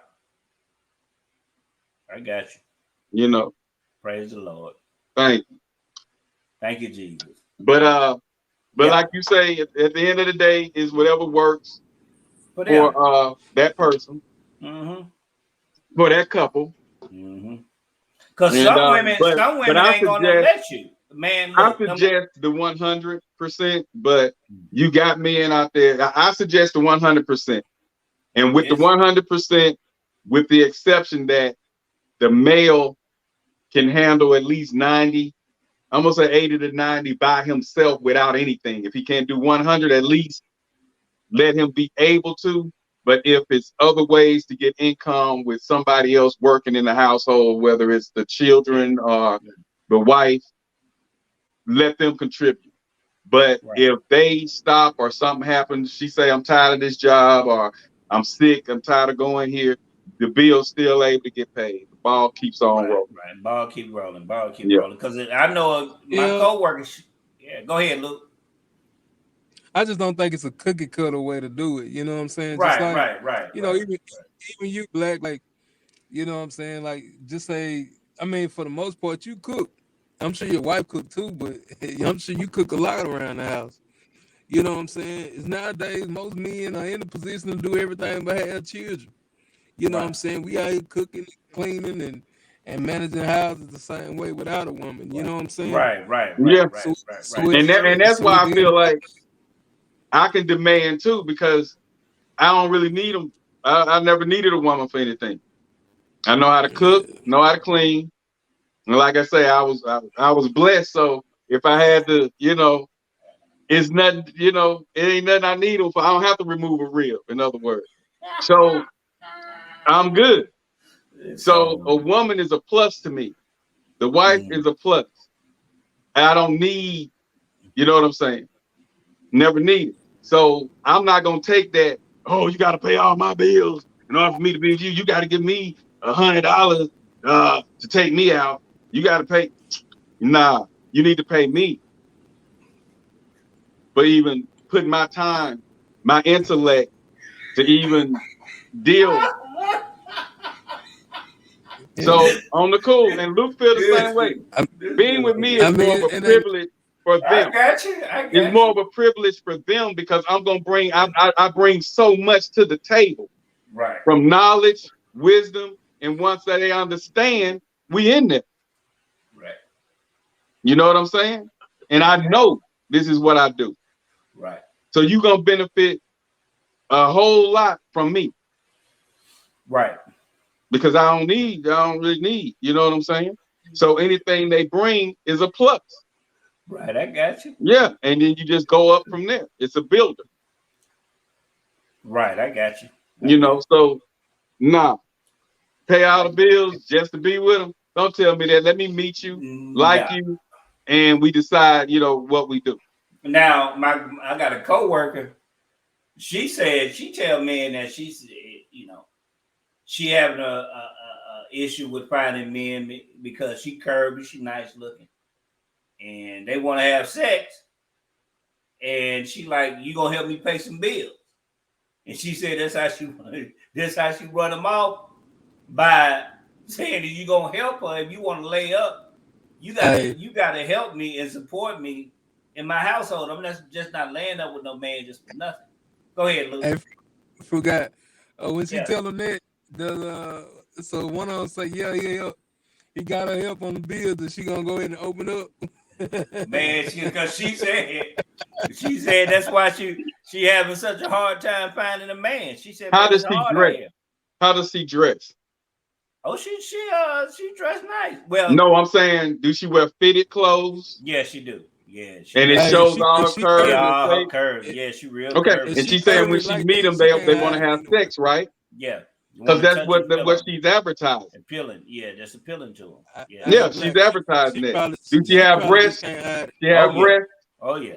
I got you.
You know.
Praise the Lord.
Thank you.
Thank you, Jesus.
But like you say, at the end of the day, is whatever works for that person, for that couple.
Because some women ain't gonna let you. Man, look,
I suggest the 100%, but you got men out there. I suggest the 100%, and with the 100%, with the exception that the male can handle at least 90. I'm gonna say 80 to 90 by himself without anything. If he can't do 100, at least let him be able to. But if it's other ways to get income with somebody else working in the household, whether it's the children or the wife, let them contribute. But if they stop or something happens, she say, I'm tired of this job, or I'm sick, I'm tired of going here, the bill's still able to get paid. The ball keeps on rolling.
Right. Ball keep rolling. Rolling. Because I know my coworkers. Yeah, go ahead, Luke.
I just don't think it's a cookie cutter way to do it. You know what I'm saying?
Right.
You know, even you, Black, like, you know what I'm saying? Like, just say, I mean, for the most part, you cook. I'm sure your wife cook too, but I'm sure you cook a lot around the house. You know what I'm saying? It's nowadays most men are in a position to do everything but have children. You know what I'm
Right.
saying? We out here cooking, cleaning, and managing houses the same way without a woman. You know what I'm saying?
Right. Right.
Yeah,
Right. Right.
So
Right.
so
Right.
it
and that's
so
why
it
I
then
feel like I can demand too, because I don't really need them. I never needed a woman for anything. I know how to cook, know how to clean, and like I say, I was blessed. So if I had to, it's nothing. It ain't nothing I need them for. I don't have to remove a rib. In other words, so I'm good.
It's
So a
all.
woman is a plus to me. The wife
Mm.
is a plus. I don't need. You know what I'm saying? Never need it. So I'm not gonna take that. Oh, you got to pay all my bills in order for me to be with you. You got to give me $100 to take me out. You got to pay. Nah, you need to pay me for even putting my time, my intellect to even deal.
yeah.
So on the cool, and Luke feel the same
This
way.
I,
Being with me
I
is more of
mean,
a
and then
privilege for
I
them.
got you. I
It's
got
more
you.
of a privilege for them because I'm gonna bring. I bring so much to the table
Right.
from knowledge, wisdom, and once that they understand, we in there.
Right.
You know what I'm saying? And I know this is what I do.
Right.
So you're gonna benefit a whole lot from me
Right.
because I don't really need, you know what I'm saying? So anything they bring is a plus.
Right. I got you.
Yeah. And then you just go up from there. It's a builder,
Right. I got you. I got
so nah, pay all the
you.
bills just to be with them. Don't tell me that. Let me meet you, like
Nah.
you, and we decide, what we do.
Now, I got a coworker. She said she tell men that she's she having a issue with finding men because she curvy, she nice looking, and they want to have sex, and she like, you gonna help me pay some bills, and she said that's how she run them off by saying that you gonna help her if you want to lay up.
I,
You gotta help me and support me in my household. I'm not just not laying up with no man just for nothing. Go ahead, Luke.
I forgot. When she
Yeah.
tell them that, so one of them say, yeah, he got her help on the bills, and she gonna go ahead and open up.
Man, because she said that's why she having such a hard time finding a man. She said,
How
man,
does
it's
he
hard out
dress?
here.
How does he dress?
Oh, she dressed nice. Well,
No, I'm saying, do she wear fitted clothes?
yeah, she do. Yeah, she
And it
does.
Hey,
shows all
if
her
she
curves
Yeah,
and
curvy,
all her
shape.
curves. Yeah, she real
Okay.
if
curvy.
And
she
she's saying when
curvy
she
like
meet
that,
them,
she can't
they want to
hide it
have
anyway.
sex, right?
Yeah, you
Because
want to
that's
touch and feel
what
on
she's advertising.
appealing. Yeah, that's appealing to him. Yeah, I
Hey,
Yeah,
know
she's
that.
Black,
advertising that. Do she
she
have
probably just
breasts?
can't hide it.
She
Oh
have
yeah.
breasts,
Oh yeah.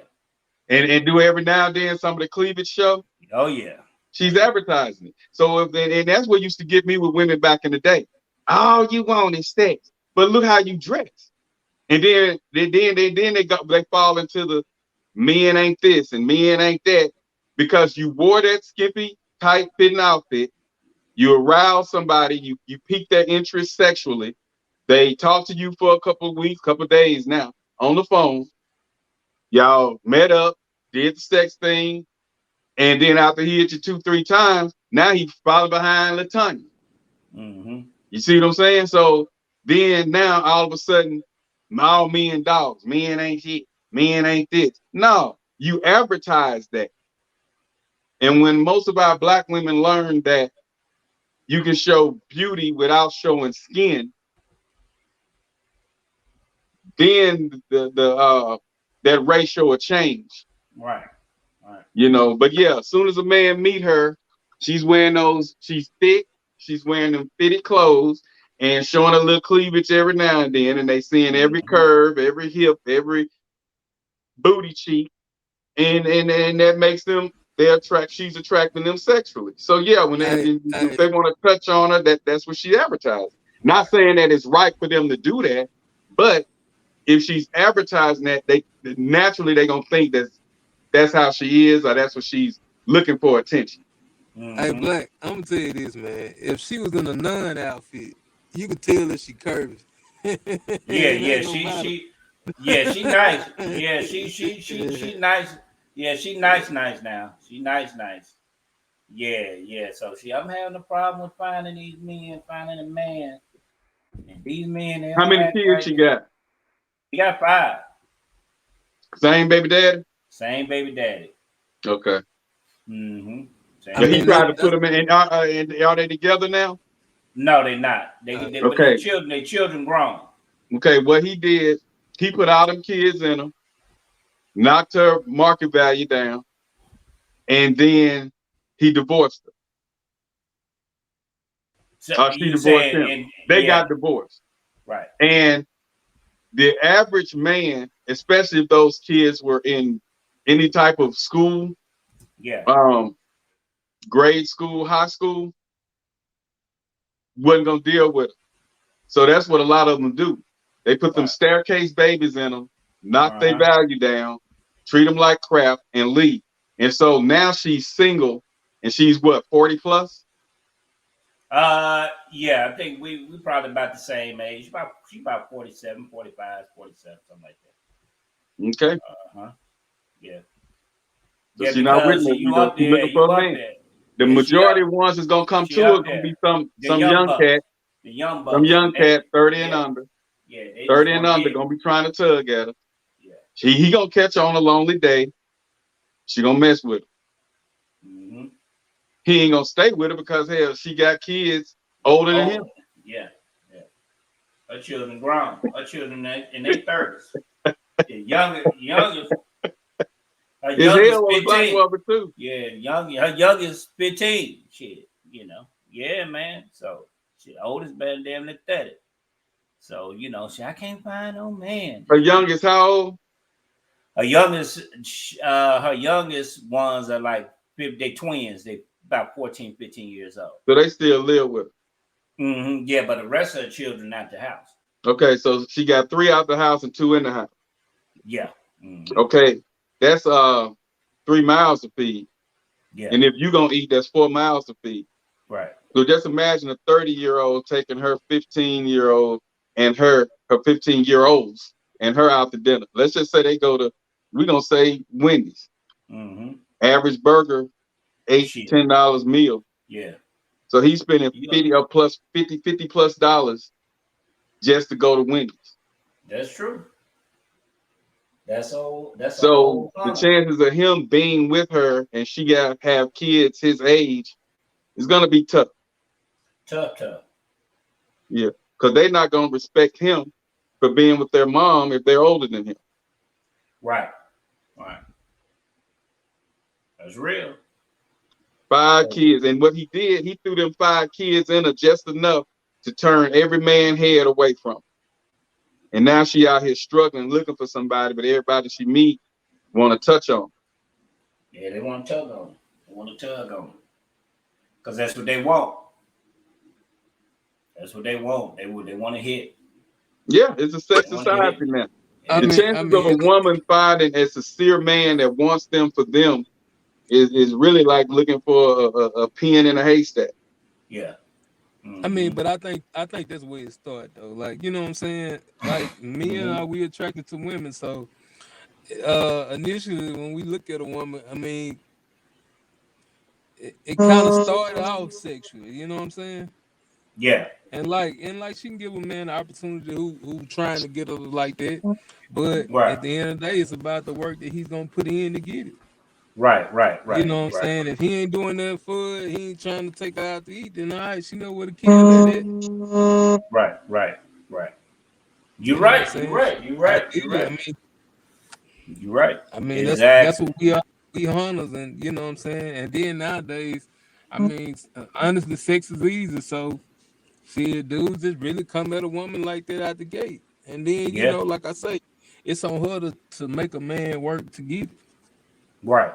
and do every now and then some of the cleavage show.
Oh yeah. Oh
She's
yeah.
advertising it. So and that's what used to get me with women back in the day. All you want is sex, but look how you dress. And then they fall into the men ain't this and men ain't that because you wore that skimpy, tight fitting outfit. You arouse somebody, you pique their interest sexually. They talk to you for a couple of weeks, couple of days now on the phone. Y'all met up, did the sex thing, and then after he hit you 2-3 times, now he followed behind Latanya.
Mm-hmm.
You see what I'm saying? So then now all of a sudden, all men dogs, men ain't shit, men ain't this. No, you advertise that. And when most of our black women learn that you can show beauty without showing skin, then that ratio will change.
Right. Right.
But yeah, as soon as a man meet her, she's thick, she's wearing them fitted clothes and showing a little cleavage every now and then, and they seeing every
Mm-hmm.
curve, every hip, every booty cheek, and that makes them she's attracting them sexually. So yeah,
Hey,
if they want to touch on her, that's what she advertised. Not saying that it's right for them to do that, but if she's advertising that, they naturally they're gonna think that's how she is, or that's what she's looking for attention.
Hey, Black, I'm gonna tell you this, man. If she was in a nun outfit, you could tell that she curvy. It
Yeah,
ain't no matter.
she nice. Yeah, she nice. Yeah, she nice now. She nice. Yeah. So I'm having a problem with finding these men, finding a man. And these men, they
How
don't
many
act
kids
right.
she got?
He got 5.
Same baby daddy?
Same baby daddy.
Okay.
Mm-hmm. Same
I
But he
mean,
baby
tried
daddy.
to put them in, and are they together now?
No, they not. But
Okay.
their children grown.
Okay. What he did, he put all them kids in them, knocked her market value down, and then he divorced her.
So
She
you
divorced
saying,
him.
and
They
yeah,
got divorced.
right.
And the average man, especially if those kids were in any type of school,
Yeah.
grade school, high school, wasn't gonna deal with it. So that's what a lot of them do. They put them
Right.
staircase babies in them, knock their
Uh-huh.
value down, treat them like crap, and leave. And so now she's single, and she's what, 40 plus?
Yeah, I think we probably about the same age. She about 47, 45, 47, something like that.
Okay.
Uh-huh. Yeah.
So
Yeah,
she's not with
because
me.
you up
She's
there,
looking for
you
a
up
man.
there.
The
Yeah,
majority of ones that's gonna come
she
to
up
it gonna
there.
be
The
some
young
young
bucks.
cat,
The young
some
bucks.
young cat, 30 and
Yeah.
under.
Yeah, they
30
just
and
want
under
to
gonna be trying to tug at her.
Yeah.
He gonna catch her on a lonely day. She gonna mess with him.
Mm-hmm.
He ain't gonna stay with her because hell, she got kids older than him.
Yeah. Her children grown. Her children in their 30s. The youngest. Her
His
youngest
hell was a black
15.
woman too.
Yeah, her youngest 15. Shit, Yeah, man. So she oldest better damn than 30. So, I can't find no man.
Her youngest how old?
Her youngest ones are like they twins. They about 14, 15 years old.
So they still live with her.
Mm-hmm. Yeah, but the rest of the children out the house.
Okay, so she got 3 out the house and 2 in the house.
Yeah. Mm-hmm.
Okay, that's 3 miles to feed.
Yeah.
And if you're gonna eat, that's 4 miles to feed.
Right.
So just imagine a 30-year-old taking her 15-year-old and her 15-year-olds and her out to dinner. Let's just say they go to, we're gonna say Wendy's.
Mm-hmm.
Average burger, $8-10 meal.
Yeah.
So he's spending 50 plus dollars just to go to Wendy's.
That's true. So
the chances of him being with her and she got have kids his age is gonna be tough.
Tough.
Yeah, because they're not gonna respect him for being with their mom if they're older than him.
Right. That's real.
5 kids, and what he did, he threw them 5 kids in her just enough to turn every man's head away from her. And now she out here struggling, looking for somebody, but everybody she meet want to touch on.
Yeah, they want to tug on. Because that's what they want. They want to hit.
Yeah, it's a sex society now. The chances of a woman finding a sincere man that wants them for them is really like looking for a pin in a haystack.
Yeah.
I mean, but I think that's where it started though. Like, you know what I'm saying? Like me and I, we attracted to women. So initially when we look at a woman, I mean, it kind of started off sexually, you know what I'm saying?
Yeah.
And like she can give a man the opportunity who trying to get her like that. But at the end of the day, it's about the work that he's gonna put in to get it.
Right.
You know what I'm saying? If he ain't doing that for it, he ain't trying to take her out to eat, then all right, she know where to kill at it.
Right. You're right.
I mean,
exactly.
that's what we are. We hunters, and you know what I'm saying. And then nowadays, I mean, honestly, sex is easy. So, see, dudes just really come at a woman like that out the gate, and then you know, like I say, it's on her to make a man work to get it.
Right.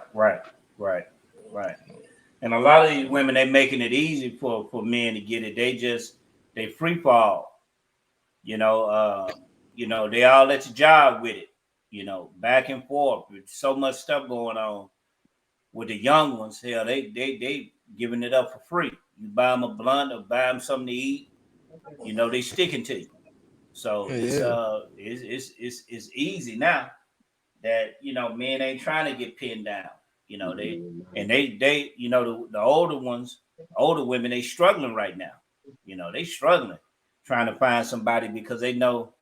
And a lot of these women, they making it easy for men to get it. They free fall. They all let you job with it. Back and forth. With so much stuff going on with the young ones. Hell, they giving it up for free. You buy them a blunt or buy them something to eat, you know, they sticking to you. So it's easy now that, you know, men ain't trying to get pinned down. You know, they you know, the older ones, older women, they struggling right now. You know, they struggling trying to find somebody because they know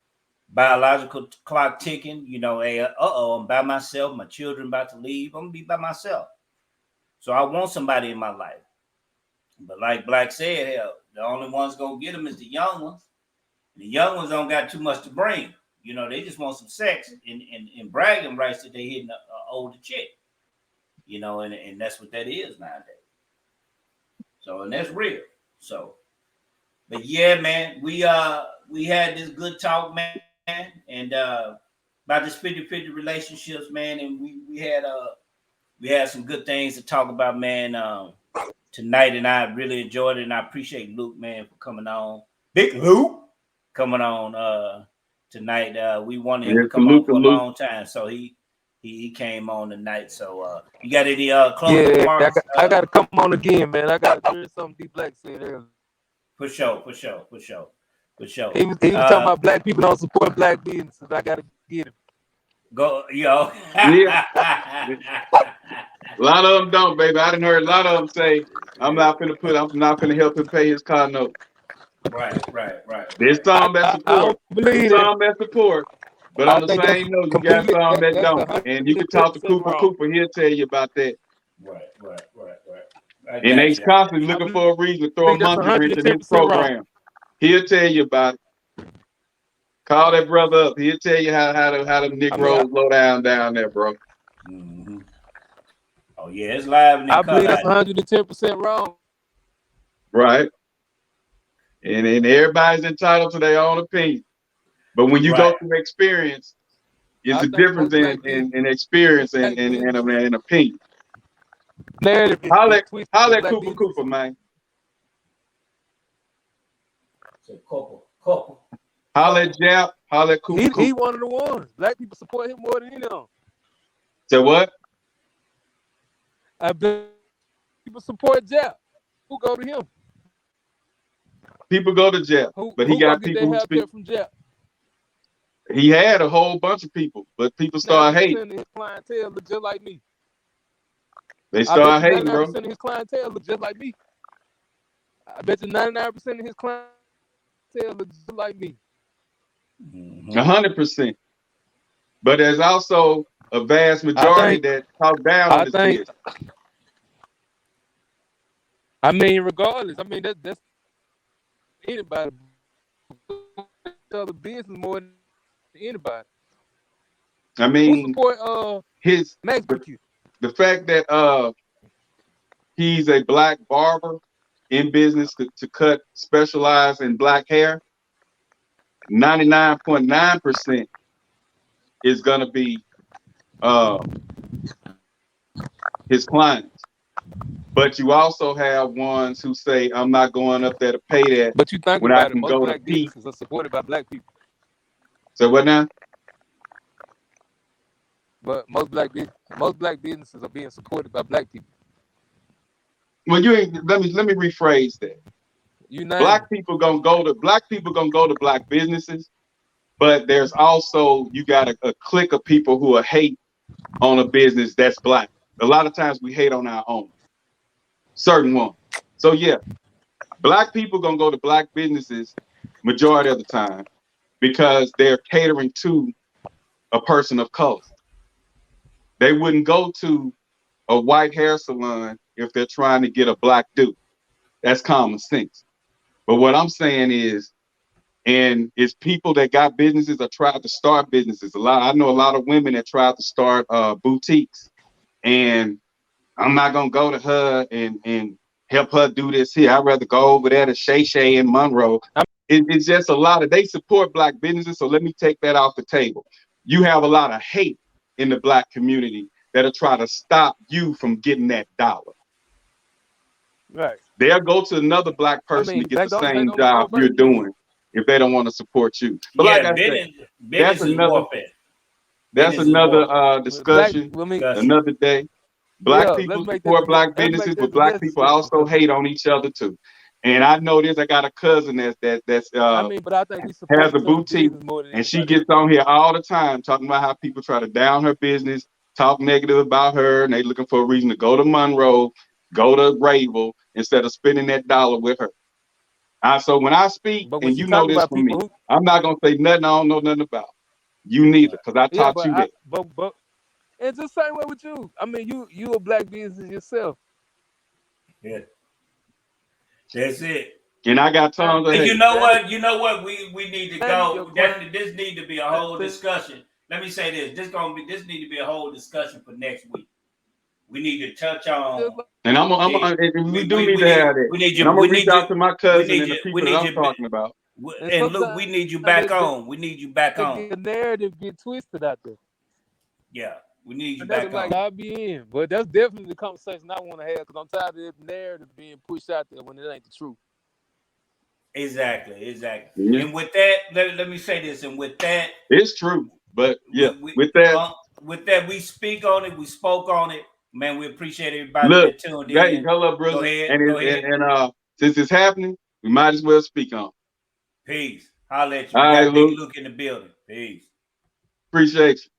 biological clock ticking. You know, hey, I'm by myself. My children about to leave. I'm gonna be by myself. So I want somebody in my life. But like Black said, hell, the only ones gonna get them is the young ones. The young ones don't got too much to bring. You know, they just want some sex and bragging rights that they hitting an older chick. You know, and that's what that is nowadays. So, and that's real. So, but yeah, man, we had this good talk, man, and about this 50-50 relationships, man, and we had some good things to talk about, man, tonight, and I really enjoyed it, and I appreciate Luke, man, for coming on. Big Luke coming on tonight. We wanted him to come on for a long time, so he came on tonight. So you got any closing remarks?
I gotta come on again, man. I gotta hear something D Black said earlier.
For sure.
He was talking about black people don't support black businesses. I gotta get him.
Go, yo.
Yeah. A lot of them don't, baby. I done heard a lot of them say, I'm not gonna help him pay his car note.
Right.
There's some that support.
Believe
some that support. But on the same note, you got some that don't. And you can talk to Cooper.
Wrong.
Cooper, he'll tell you about that.
Right.
And they constantly looking for a reason to throw a monkey wrench in his program.
Wrong.
He'll tell you about it. Call that brother up. He'll tell you how the Negroes low down there, bro.
Mm-hmm. Oh yeah, it's live.
I believe that's 110% wrong.
Right. And everybody's entitled to their own opinion. But when you go through experience, it's a difference in experience and opinion. Holla at Cooper, man.
Cooper.
Holla at Jap. Holla at Cooper.
He one of the ones. Black people support him more than any of them.
So what?
I bet people support Jap. Who go to him?
People go to Jap, but he got people who speak from Jap. He had a whole bunch of people, but people started hating.
His clientele look just like me.
They started hating, bro.
99% of his clientele look just like me. I bet you 99% of his clientele look just like me.
100%. But there's also a vast majority that talk down on this kid.
I mean, regardless, I mean that's anybody. The business more than anybody.
I mean,
support, Max
the fact that he's a black barber in business to cut specialize in black hair, 99.9% is gonna be his clients. But you also have ones who say, I'm not going up there to pay that.
But you think
when
about
I can
it, most
go
black
to Pete.
businesses are supported by black people.
So what now?
But most black businesses are being supported by black people.
Well, you ain't. Let me rephrase that. Black people gonna go to black businesses, but there's also you got a clique of people who are hate on a business that's black. A lot of times we hate on our own, certain ones. So yeah, black people gonna go to black businesses majority of the time because they're catering to a person of color. They wouldn't go to a white hair salon if they're trying to get a black dude. That's common sense. But what I'm saying is, and it's people that got businesses or tried to start businesses. I know a lot of women that tried to start boutiques, and I'm not gonna go to her and help her do this here. I'd rather go over there to Shay Shay and Monroe. It's just a lot of, they support black businesses. So let me take that off the table. You have a lot of hate in the black community that'll try to stop you from getting that dollar.
Right.
They'll go to another black person to get the same job you're doing if they don't want to support you. But
yeah,
like I said, that's another discussion, another day. Black
Yeah,
people
let's make that
support black
let's make
businesses,
that
but
the
black
next
people
discussion.
also hate on each other too. And I know this. I got a cousin that's
I mean, but I think we support
has a
each other's
boutique,
business more than
and she
anybody
gets
else.
on here all the time talking about how people try to down her business, talk negative about her, and they looking for a reason to go to Monroe, go to Ravel instead of spending that dollar with her. So when I speak,
But when
and
she
you know
talk
this
about
from me,
people who,
I'm not gonna say nothing I don't know nothing about. You neither, because I
yeah,
taught you that.
but it's the same way with you. I mean, you a black business yourself.
Yeah, that's it.
And I got tons of
And
hate.
you know what? We need to
That is your
go. This need to be a whole
question.
discussion. Let me say this. This need to be a whole discussion for next week. We need to touch on.
And and we do need to have that.
We need
And
you.
I'm gonna
We
reach
need
out
you.
to my
We
cousin
need
and the
you. We
people that
need
I'm
you.
talking about.
And Luke, we need you back on. We need you back on.
The narrative get twisted out there.
Yeah, we need you
And that's
back
like
on.
I'll be in. But that's definitely the conversation I want to have because I'm tired of this narrative being pushed out there when it ain't the truth.
Exactly.
Yeah.
And with that, let me say this. And with that,
It's true. But yeah,
we
with that,
we speak on it. We spoke on it. Man, we appreciate everybody
look,
that tuned
hey,
in.
hello, brother.
Go ahead.
And since it's happening, we might as well speak on.
Peace. Holla at you.
All
We
right,
got Big
Luke.
Luke in the building. Peace.
Appreciate you.